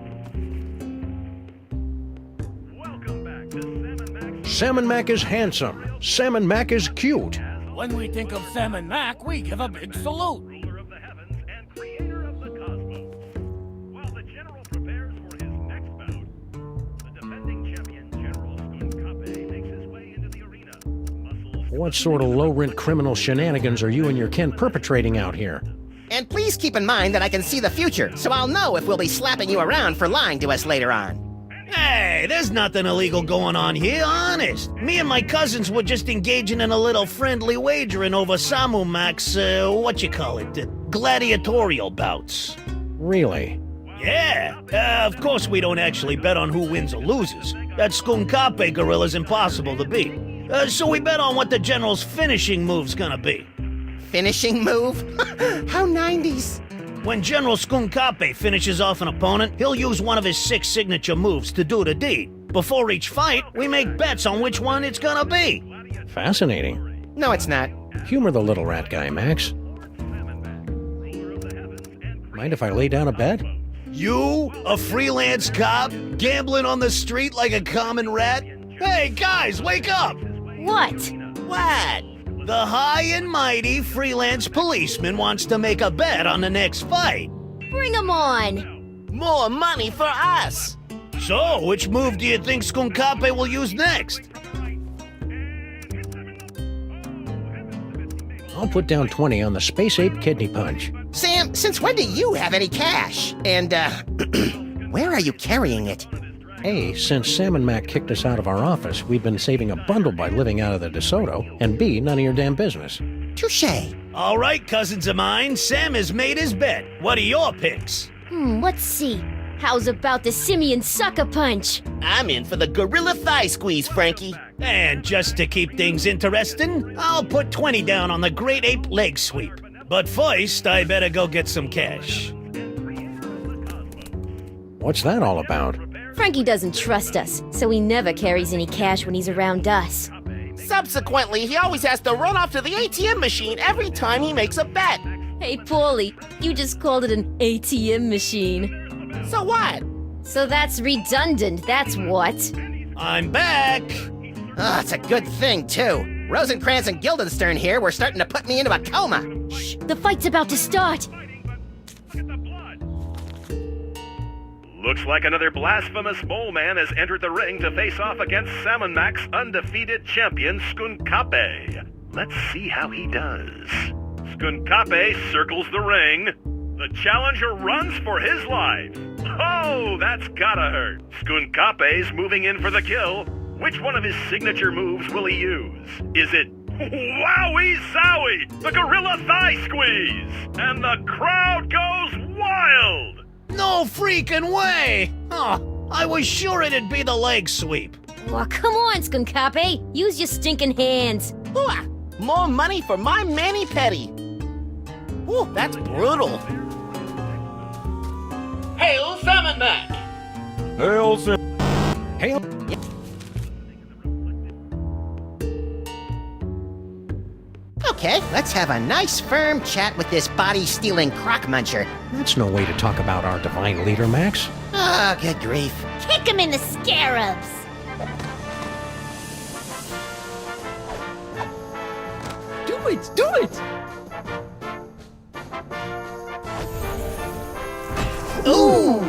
Sam and Mac is handsome. Sam and Mac is cute. When we think of Sam and Mac, we give a big salute. What sort of low-rent criminal shenanigans are you and your kin perpetrating out here? And please keep in mind that I can see the future, so I'll know if we'll be slapping you around for lying to us later on. Hey, there's nothing illegal going on here, honest. Me and my cousins were just engaging in a little friendly wagering over Samu Mac's, gladiatorial bouts. Really? Yeah, of course we don't actually bet on who wins or loses. That Skunkape gorilla's impossible to beat. So we bet on what the general's finishing move's gonna be. Finishing move? How 90s. When General Skunkape finishes off an opponent, he'll use one of his 6 signature moves to do the deed. Before each fight, we make bets on which one it's gonna be. Fascinating. No, it's not. Humor the little rat guy, Max. Mind if I lay down a bet? You, a freelance cop, gambling on the street like a common rat? Hey, guys, wake up! What? What? The high and mighty freelance policeman wants to make a bet on the next fight. Bring 'em on! More money for us! So, which move do you think Skunkape will use next? I'll put down 20 on the Space Ape Kidney Punch. Sam, since when do you have any cash? And, where are you carrying it? A, since Sam and Mac kicked us out of our office, we've been saving a bundle by living out of the DeSoto, and B, none of your damn business. Touché. All right, cousins of mine, Sam has made his bet. What are your picks? Let's see. How's about the Simian Sucker Punch? I'm in for the Gorilla Thigh Squeeze, Frankie. And just to keep things interesting, I'll put 20 down on the Great Ape Leg Sweep. But first, I better go get some cash. What's that all about? Frankie doesn't trust us, so he never carries any cash when he's around us. Subsequently, he always has to run off to the ATM machine every time he makes a bet. Hey, Paulie, you just called it an ATM machine. So what? So that's redundant, that's what. I'm back! Oh, it's a good thing, too. Rosencrantz and Guildenstern here were starting to put me into a coma. Shh, the fight's about to start. Looks like another blasphemous mole man has entered the ring to face off against Salmon Mac's undefeated champion, Skunkape. Let's see how he does. Skunkape circles the ring. The challenger runs for his life. Oh, that's gotta hurt. Skunkape's moving in for the kill. Which one of his signature moves will he use? Is it Wowie Zowie, the Gorilla Thigh Squeeze? And the crowd goes wild! No freaking way! Oh, I was sure it'd be the leg sweep. Oh, come on, Skunkape. Use your stinking hands. Ooh, more money for my mani-pedi. Ooh, that's brutal. Hail Salmon Mac! Hail Sam. Hail. Okay, let's have a nice firm chat with this body-stealing crock muncher. That's no way to talk about our divine leader, Max. Oh, good grief. Kick him in the scarabs. Do it! Do it! Ooh!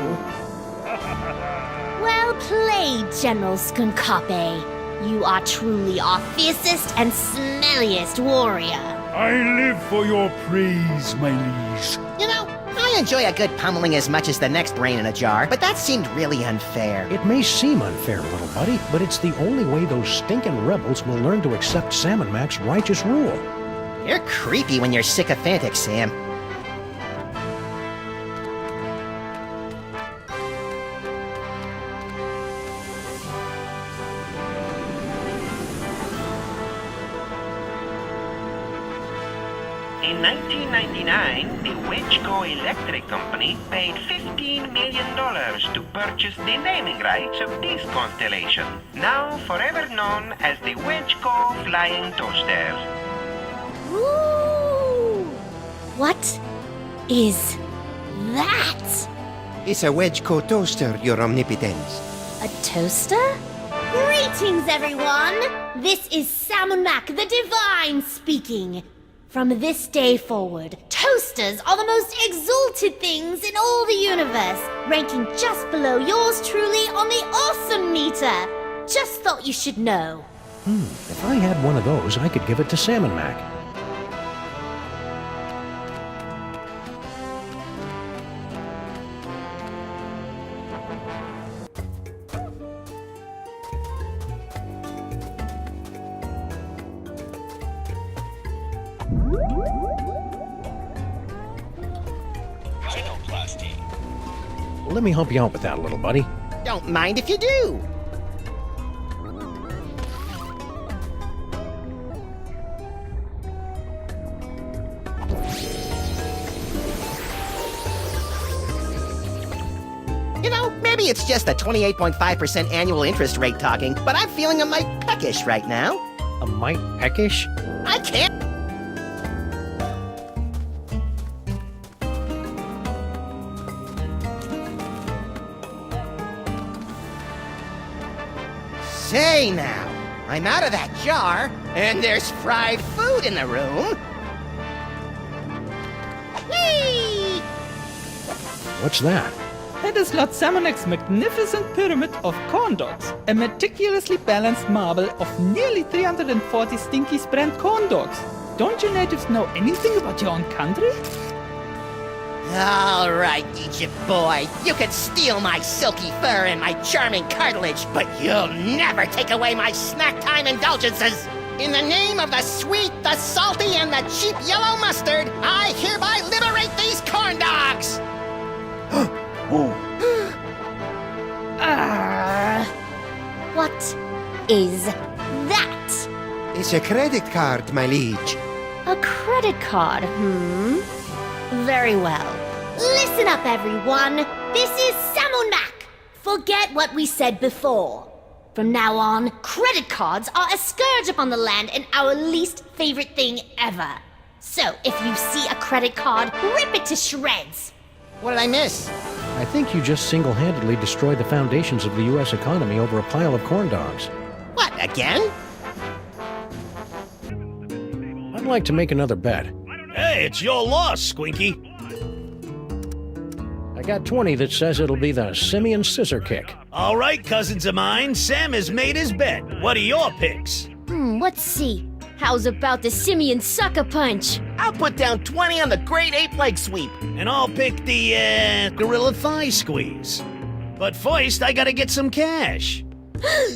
Well played, General Skunkape. You are truly our fiercest and smelliest warrior. I live for your praise, my liege. You know, I enjoy a good pummeling as much as the next brain in a jar, but that seemed really unfair. It may seem unfair, little buddy, but it's the only way those stinking rebels will learn to accept Salmon Mac's righteous rule. You're creepy when you're sycophantic, Sam. In 1999, the Wedgeco Electric Company paid $15 million to purchase the naming rights of this constellation, now forever known as the Wedgeco Flying Toaster. Ooh! What is that? It's a Wedgeco toaster, Your Omnipotence. A toaster? Greetings, everyone! This is Salmon Mac, the Divine, speaking. From this day forward, toasters are the most exalted things in all the universe, ranking just below yours truly on the awesome meter. Just thought you should know. If I had one of those, I could give it to Salmon Mac. Let me help you out with that, little buddy. Don't mind if you do. You know, maybe it's just a 28.5% annual interest rate talking, but I'm feeling a mite peckish right now. A mite peckish? I can't. Say now, I'm out of that jar, and there's fried food in the room. Whee! What's that? That is Lord Salmonac's magnificent pyramid of corn dogs, a meticulously balanced marble of nearly 340 Stinky's brand corn dogs. Don't you natives know anything about your own country? All right, Egypt boy, you can steal my silky fur and my charming cartilage, but you'll never take away my snack time indulgences. In the name of the sweet, the salty, and the cheap yellow mustard, I hereby liberate these corn dogs! What is that? It's a credit card, my liege. A credit card, Very well. Listen up, everyone. This is Salmon Mac. Forget what we said before. From now on, credit cards are a scourge upon the land and our least favorite thing ever. So, if you see a credit card, rip it to shreds. What did I miss? I think you just single-handedly destroyed the foundations of the U.S. economy over a pile of corn dogs. What, again? I'd like to make another bet. Hey, it's your loss, Squinky. I got 20 that says it'll be the Simeon Scissor Kick. All right, cousins of mine, Sam has made his bet. What are your picks? Let's see. How's about the Simeon Sucker Punch? I'll put down 20 on the Great Ape Leg Sweep. And I'll pick the, Gorilla Thigh Squeeze. But first, I gotta get some cash.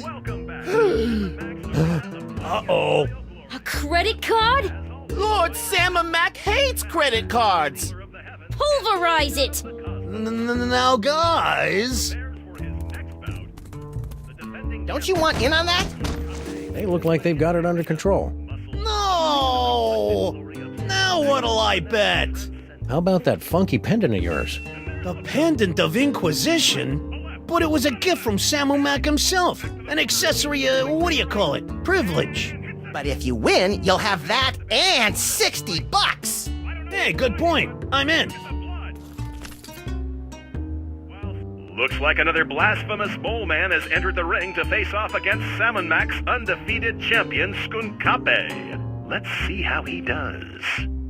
Welcome back. Uh-oh. A credit card? Lord Salmon Mac hates credit cards. Pulverize it! Now, guys. Don't you want in on that? They look like they've got it under control. No! Now what'll I bet? How about that funky pendant of yours? The Pendant of Inquisition? But it was a gift from Salmon Mac himself. An accessory, what do you call it? Privilege. But if you win, you'll have that and $60. Hey, good point. I'm in. Looks like another blasphemous mole man has entered the ring to face off against Salmon Mac's undefeated champion, Skunkape. Let's see how he does.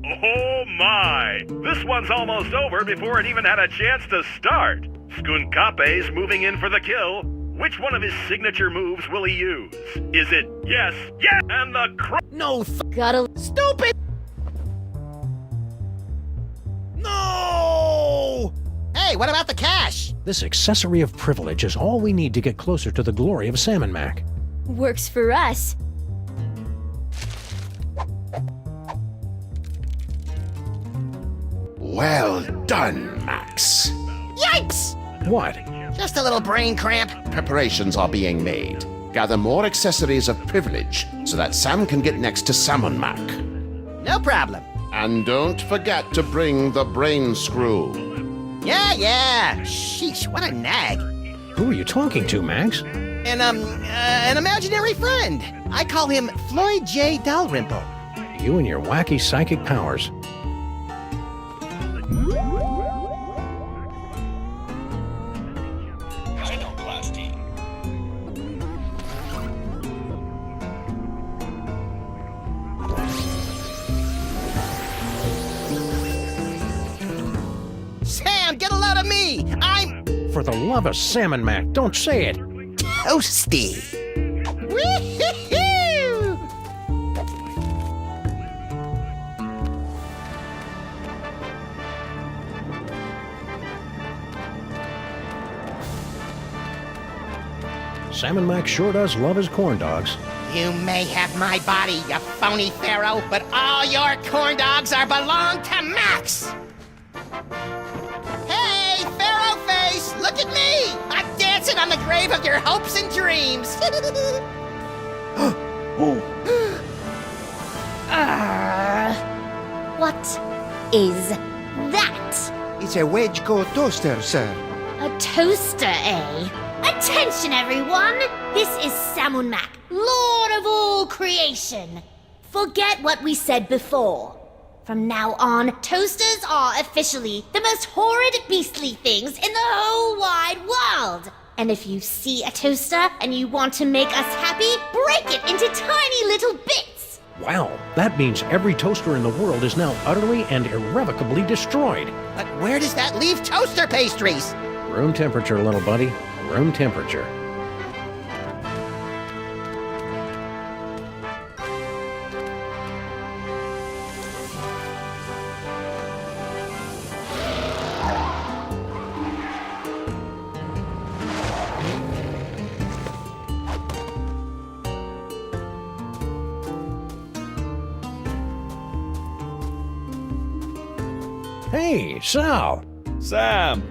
Oh my! This one's almost over before it even had a chance to start. Skunkape's moving in for the kill. Which one of his signature moves will he use? Is it yes, and the No, Gotta. Stupid! no! Hey, what about the cash? This accessory of privilege is all we need to get closer to the glory of Salmon Mac. Works for us. Well done, Max. Yikes! What? Just a little brain cramp. Preparations are being made. Gather more accessories of privilege so that Sam can get next to Salmon Mac. No problem. And don't forget to bring the brain screw. Yeah. Sheesh, what a nag. Who are you talking to, Max? An imaginary friend. I call him Floyd J. Dalrymple. You and your wacky psychic powers. Sam, get a load of me! I'm For the love of Salmon Mac, don't say it! toasty. Wee-hee-hoo! Salmon Mac sure does love his corn dogs. You may have my body, you phony pharaoh, but all your corn dogs are belong to Max! Hey, Pharaoh Face, look at me! I'm dancing on the grave of your hopes and dreams! What is that? It's a wedge-go toaster, sir. A toaster, eh? Attention, everyone! This is Salmon Mac, Lord of all creation. Forget what we said before. From now on, toasters are officially the most horrid, beastly things in the whole wide world. And if you see a toaster and you want to make us happy, break it into tiny little bits. Wow, that means every toaster in the world is now utterly and irrevocably destroyed. But where does that leave toaster pastries? Room temperature, little buddy. Room temperature. Hey, Sal! Sam!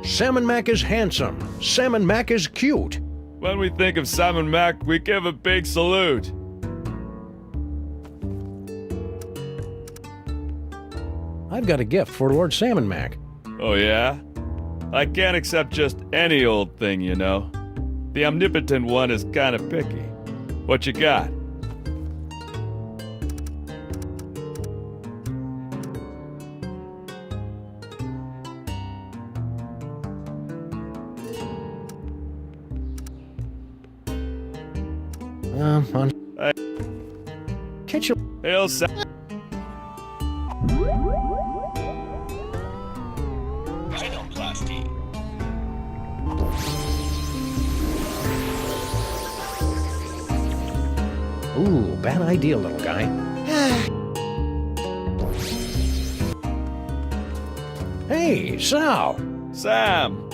Salmon Mac is handsome. Salmon Mac is cute. When we think of Salmon Mac, we give a big salute. I've got a gift for Lord Salmon Mac. Oh yeah? I can't accept just any old thing, you know. The omnipotent one is kinda picky. What you got? On... Catch you... Hail Sam... Ooh, bad idea, little guy. Hey, Sal! Sam!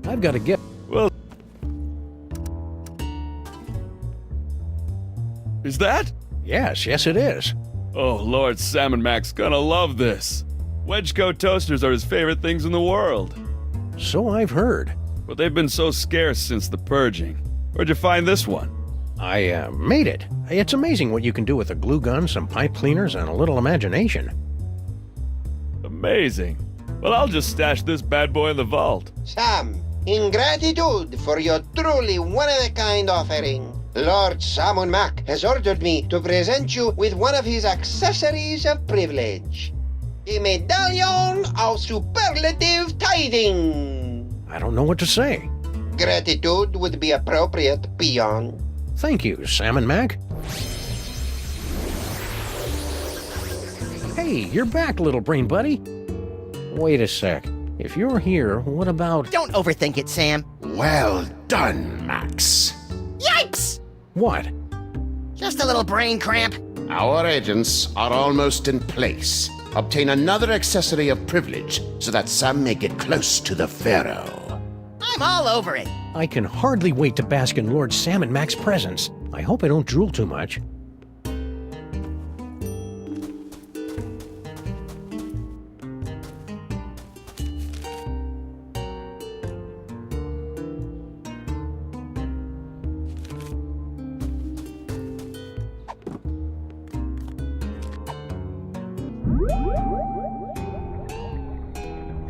I've got a gift. Well... Is that? Yes, it is. Oh, Lord Salmon Mac's gonna love this. Wedgecoat toasters are his favorite things in the world. So I've heard. But they've been so scarce since the purging. Where'd you find this one? I made it. It's amazing what you can do with a glue gun, some pipe cleaners, and a little imagination. Amazing. Well, I'll just stash this bad boy in the vault. Sam, in gratitude for your truly one-of-a-kind offering, Lord Salmon Mac has ordered me to present you with one of his accessories of privilege. A medallion of superlative tithing. I don't know what to say. Gratitude would be appropriate, peon. Thank you, Salmon Mac. Hey, you're back, little brain buddy. Wait a sec. If you're here, what about... Don't overthink it, Sam. Well done, Max. Yikes! What? Just a little brain cramp. Our agents are almost in place. Obtain another accessory of privilege so that Sam may get close to the Pharaoh. I'm all over it. I can hardly wait to bask in Lord Salmon Mac's presence. I hope I don't drool too much.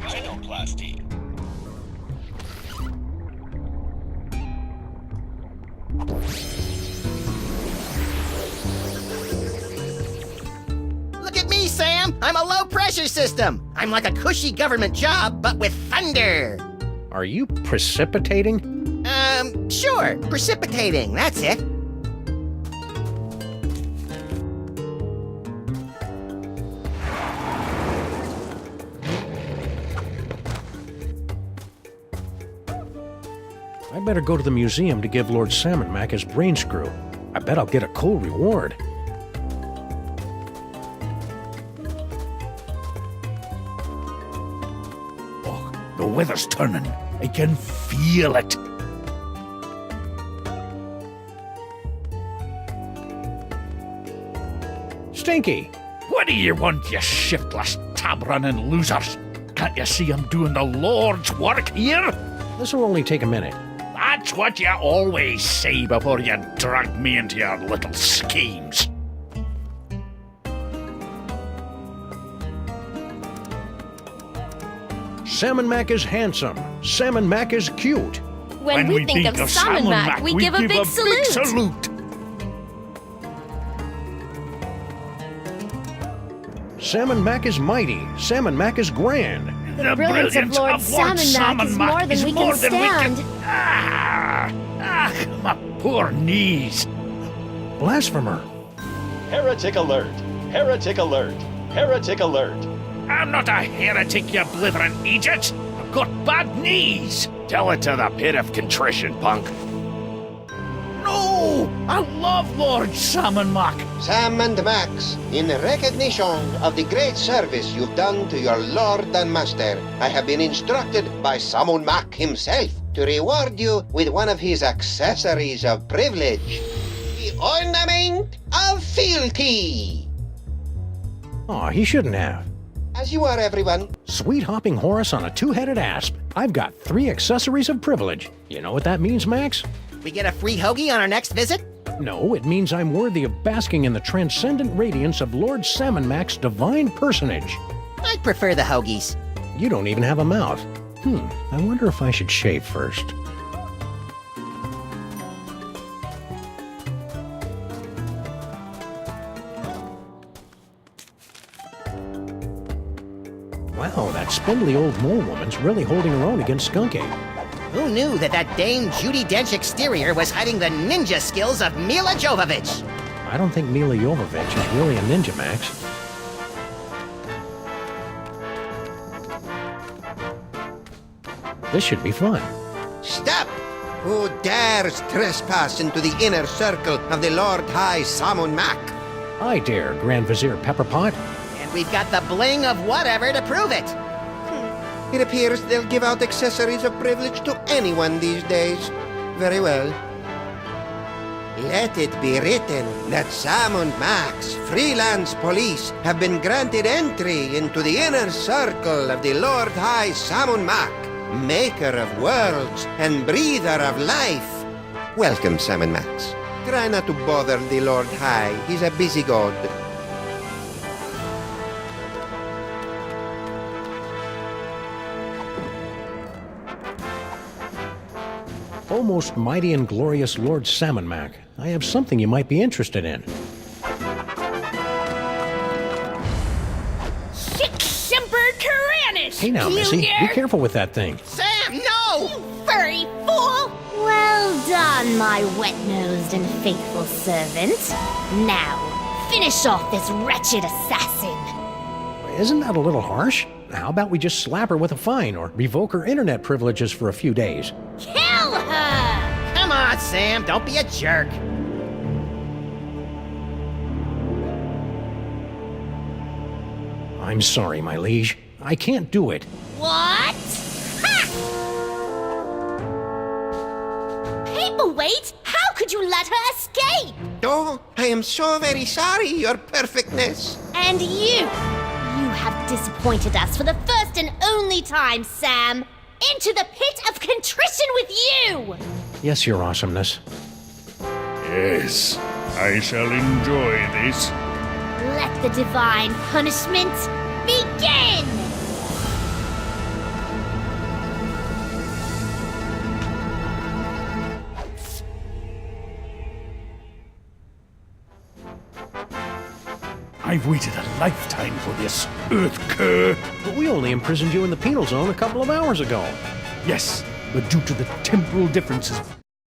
Iconoclasty. Look at me, Sam. I'm a low-pressure system. I'm like a cushy government job, but with thunder. Are you precipitating? Sure. Precipitating. That's it. I better go to the museum to give Lord Salmon Mac his brain screw. I bet I'll get a cool reward. Oh, the weather's turning. I can feel it. Stinky! What do you want, you shiftless, tab-running losers? Can't you see I'm doing the Lord's work here? This will only take a minute. That's what you always say before you drag me into your little schemes. Salmon Mac is handsome. Salmon Mac is cute. When we think of Salmon Mac, we give a big salute. Salmon Mac is mighty. Salmon Mac is grand. The brilliance of Lord Salmon Mac is more than we can stand. My poor knees. Blasphemer. Heretic alert! Heretic alert! Heretic alert! I'm not a heretic, you blithering idiot. I've got bad knees. Tell it to the pit of contrition, punk. No! I love Lord Salmon Mac. Sam and Max, in recognition of the great service you've done to your lord and master, I have been instructed by Salmon Mac himself to reward you with one of his accessories of privilege, the ornament of fealty. Aw, he shouldn't have. As you are, everyone. Sweet hopping Horus on a two-headed asp. I've got 3 accessories of privilege. You know what that means, Max? We get a free hoagie on our next visit? No, it means I'm worthy of basking in the transcendent radiance of Lord Salmon Mac's divine personage. I'd prefer the hoagies. You don't even have a mouth. I wonder if I should shave first. Wow, that spindly old mole woman's really holding her own against Skunky. Who knew that Dame Judi Dench exterior was hiding the ninja skills of Mila Jovovich? I don't think Mila Jovovich is really a ninja, Max. This should be fun. Stop! Who dares trespass into the inner circle of the Lord High Salmon Mac? I dare, Grand Vizier Pepperpot. And we've got the bling of whatever to prove it. It appears they'll give out accessories of privilege to anyone these days. Very well. Let it be written that Sam and Max, freelance police, have been granted entry into the inner circle of the Lord High Salmon Mac, maker of worlds and breather of life. Welcome, Sam and Max. Try not to bother the Lord High. He's a busy god. O most mighty and glorious Lord Salmon Mac, I have something you might be interested in. Sic-semper tyrannis! Hey now, Missy, be careful with that thing. Sam, no! You furry fool! Well done, my wet-nosed and faithful servant. Now, finish off this wretched assassin. Isn't that a little harsh? How about we just slap her with a fine or revoke her internet privileges for a few days? Kill her! Come on, Sam, don't be a jerk. I'm sorry, my liege. I can't do it. What? Ha! Paperweight? How could you let her escape? Oh, I am so very sorry, Your Perfectness. And you have disappointed us for the first and only time, Sam. Into the pit of contrition with you! Yes, your awesomeness. Yes, I shall enjoy this. Let the divine punishment begin! I've waited a lifetime for this, Earth Cur. But we only imprisoned you in the penal zone a couple of hours ago. Yes, but due to the temporal differences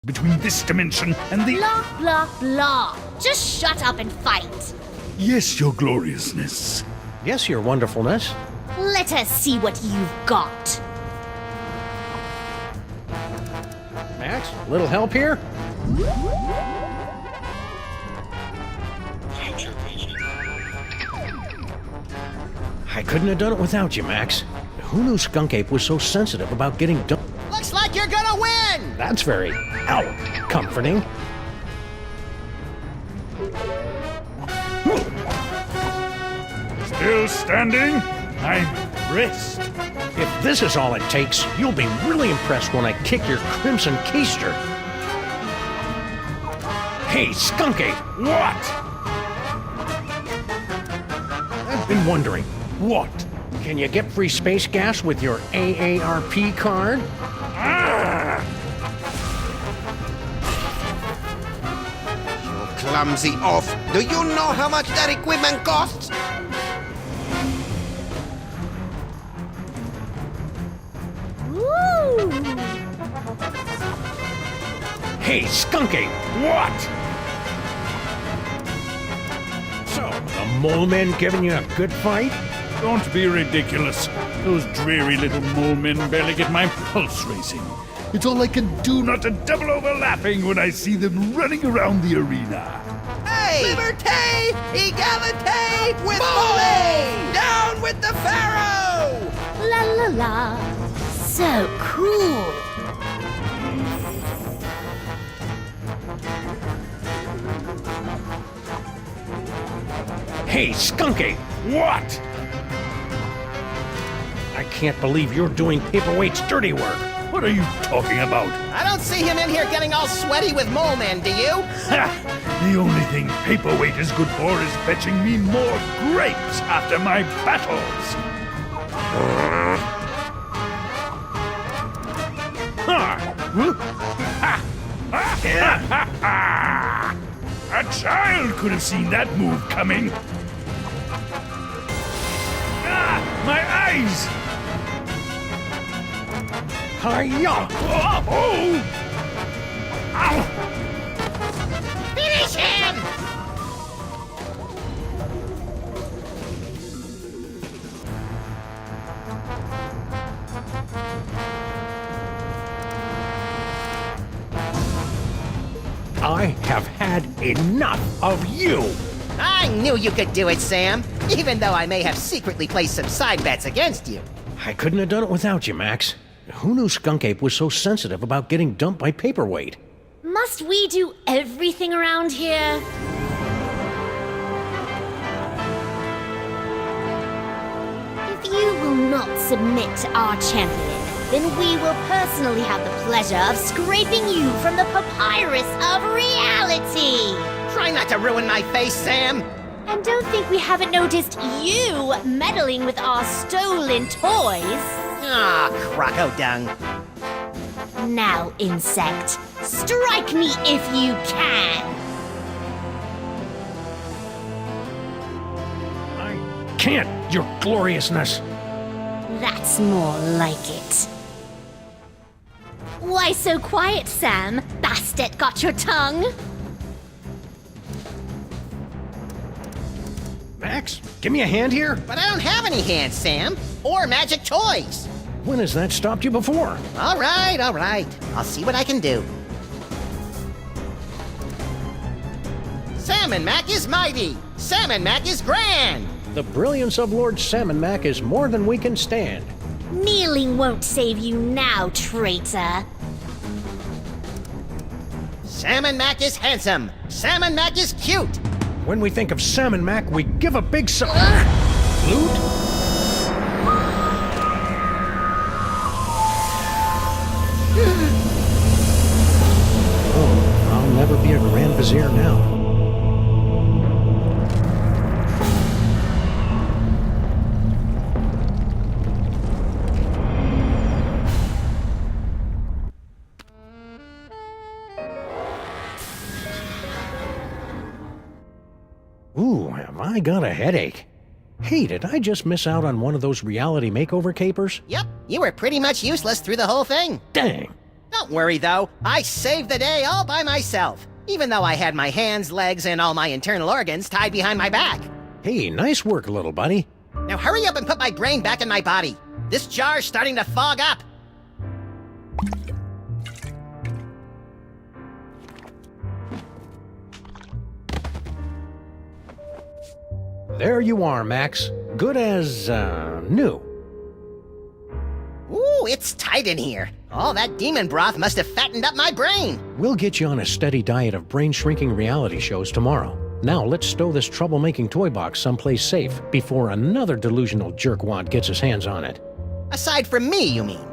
between this dimension and the... Blah, blah, blah. Just shut up and fight. Yes, Your Gloriousness. Yes, your wonderfulness. Let us see what you've got. Max, a little help here? I couldn't have done it without you, Max. Who knew Skunk Ape was so sensitive about getting done? Looks like you're gonna win! That's very, comforting. Still standing? I'm impressed. If this is all it takes, you'll be really impressed when I kick your crimson keister. Hey, Skunk Ape! What? I've been wondering. What? Can you get free space gas with your AARP card? Ah! You clumsy oaf. Do you know how much that equipment costs? Woo! Hey, Skunk Ape! What? So, the mole men giving you a good fight? Don't be ridiculous. Those dreary little mole men barely get my pulse racing. It's all I can do not to double over laughing when I see them running around the arena. Hey! Liberté! Egalité! With Mole! Down with the Pharaoh! La la la. So cool. Hey, Skunk Ape! What? I can't believe you're doing Paperweight's dirty work. What are you talking about? I don't see him in here getting all sweaty with mole men, do you? Ha! The only thing Paperweight is good for is fetching me more grapes after my battles. A child could have seen that move coming. Ah, my eyes! Hi-ya! Oh! Ow! Finish him! I have had enough of you! I knew you could do it, Sam. Even though I may have secretly placed some side bets against you. I couldn't have done it without you, Max. Who knew Skunk Ape was so sensitive about getting dumped by Paperweight? Must we do everything around here? If you will not submit to our champion, then we will personally have the pleasure of scraping you from the papyrus of reality. Try not to ruin my face, Sam. And don't think we haven't noticed you meddling with our stolen toys. Ah, croco dung. Now, insect, strike me if you can. I can't, your gloriousness. That's more like it. Why so quiet, Sam? Bastet got your tongue? Max, give me a hand here. But I don't have any hands, Sam. Or magic toys. When has that stopped you before? All right. I'll see what I can do. Salmon Mac is mighty. Salmon Mac is grand. The brilliance of Lord Salmon Mac is more than we can stand. Kneeling won't save you now, traitor. Salmon Mac is handsome. Salmon Mac is cute. When we think of Salmon Mac, we give a big salute. Oh, I'll never be a Grand Vizier now. Ooh, have I got a headache. Hey, did I just miss out on one of those reality makeover capers? Yep, you were pretty much useless through the whole thing. Dang. Don't worry, though. I saved the day all by myself, even though I had my hands, legs, and all my internal organs tied behind my back. Hey, nice work, little buddy. Now hurry up and put my brain back in my body. This jar's starting to fog up. There you are, Max. Good as, new. Ooh, it's tight in here. All that demon broth must have fattened up my brain. We'll get you on a steady diet of brain-shrinking reality shows tomorrow. Now let's stow this troublemaking toy box someplace safe before another delusional jerkwad gets his hands on it. Aside from me, you mean?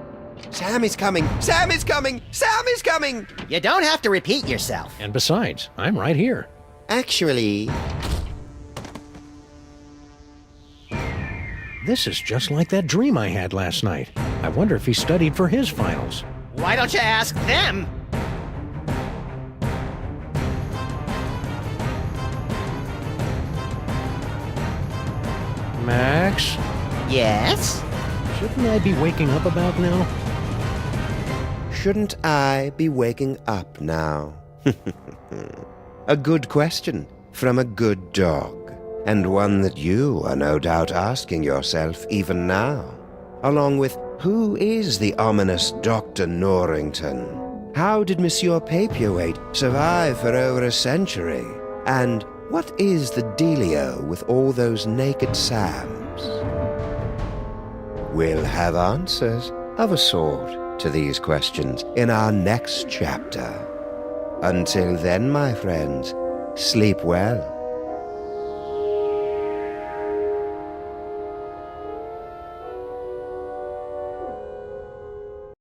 Sam is coming! Sam is coming! Sam is coming! You don't have to repeat yourself. And besides, I'm right here. Actually... This is just like that dream I had last night. I wonder if he studied for his finals. Why don't you ask them? Max? Yes? Shouldn't I be waking up about now? Shouldn't I be waking up now? A good question from a good dog. And one that you are no doubt asking yourself even now. Along with, who is the ominous Dr. Norrington? How did Monsieur Papier-Waite survive for over a century? And what is the dealio with all those naked Sams? We'll have answers of a sort to these questions in our next chapter. Until then, my friends, sleep well.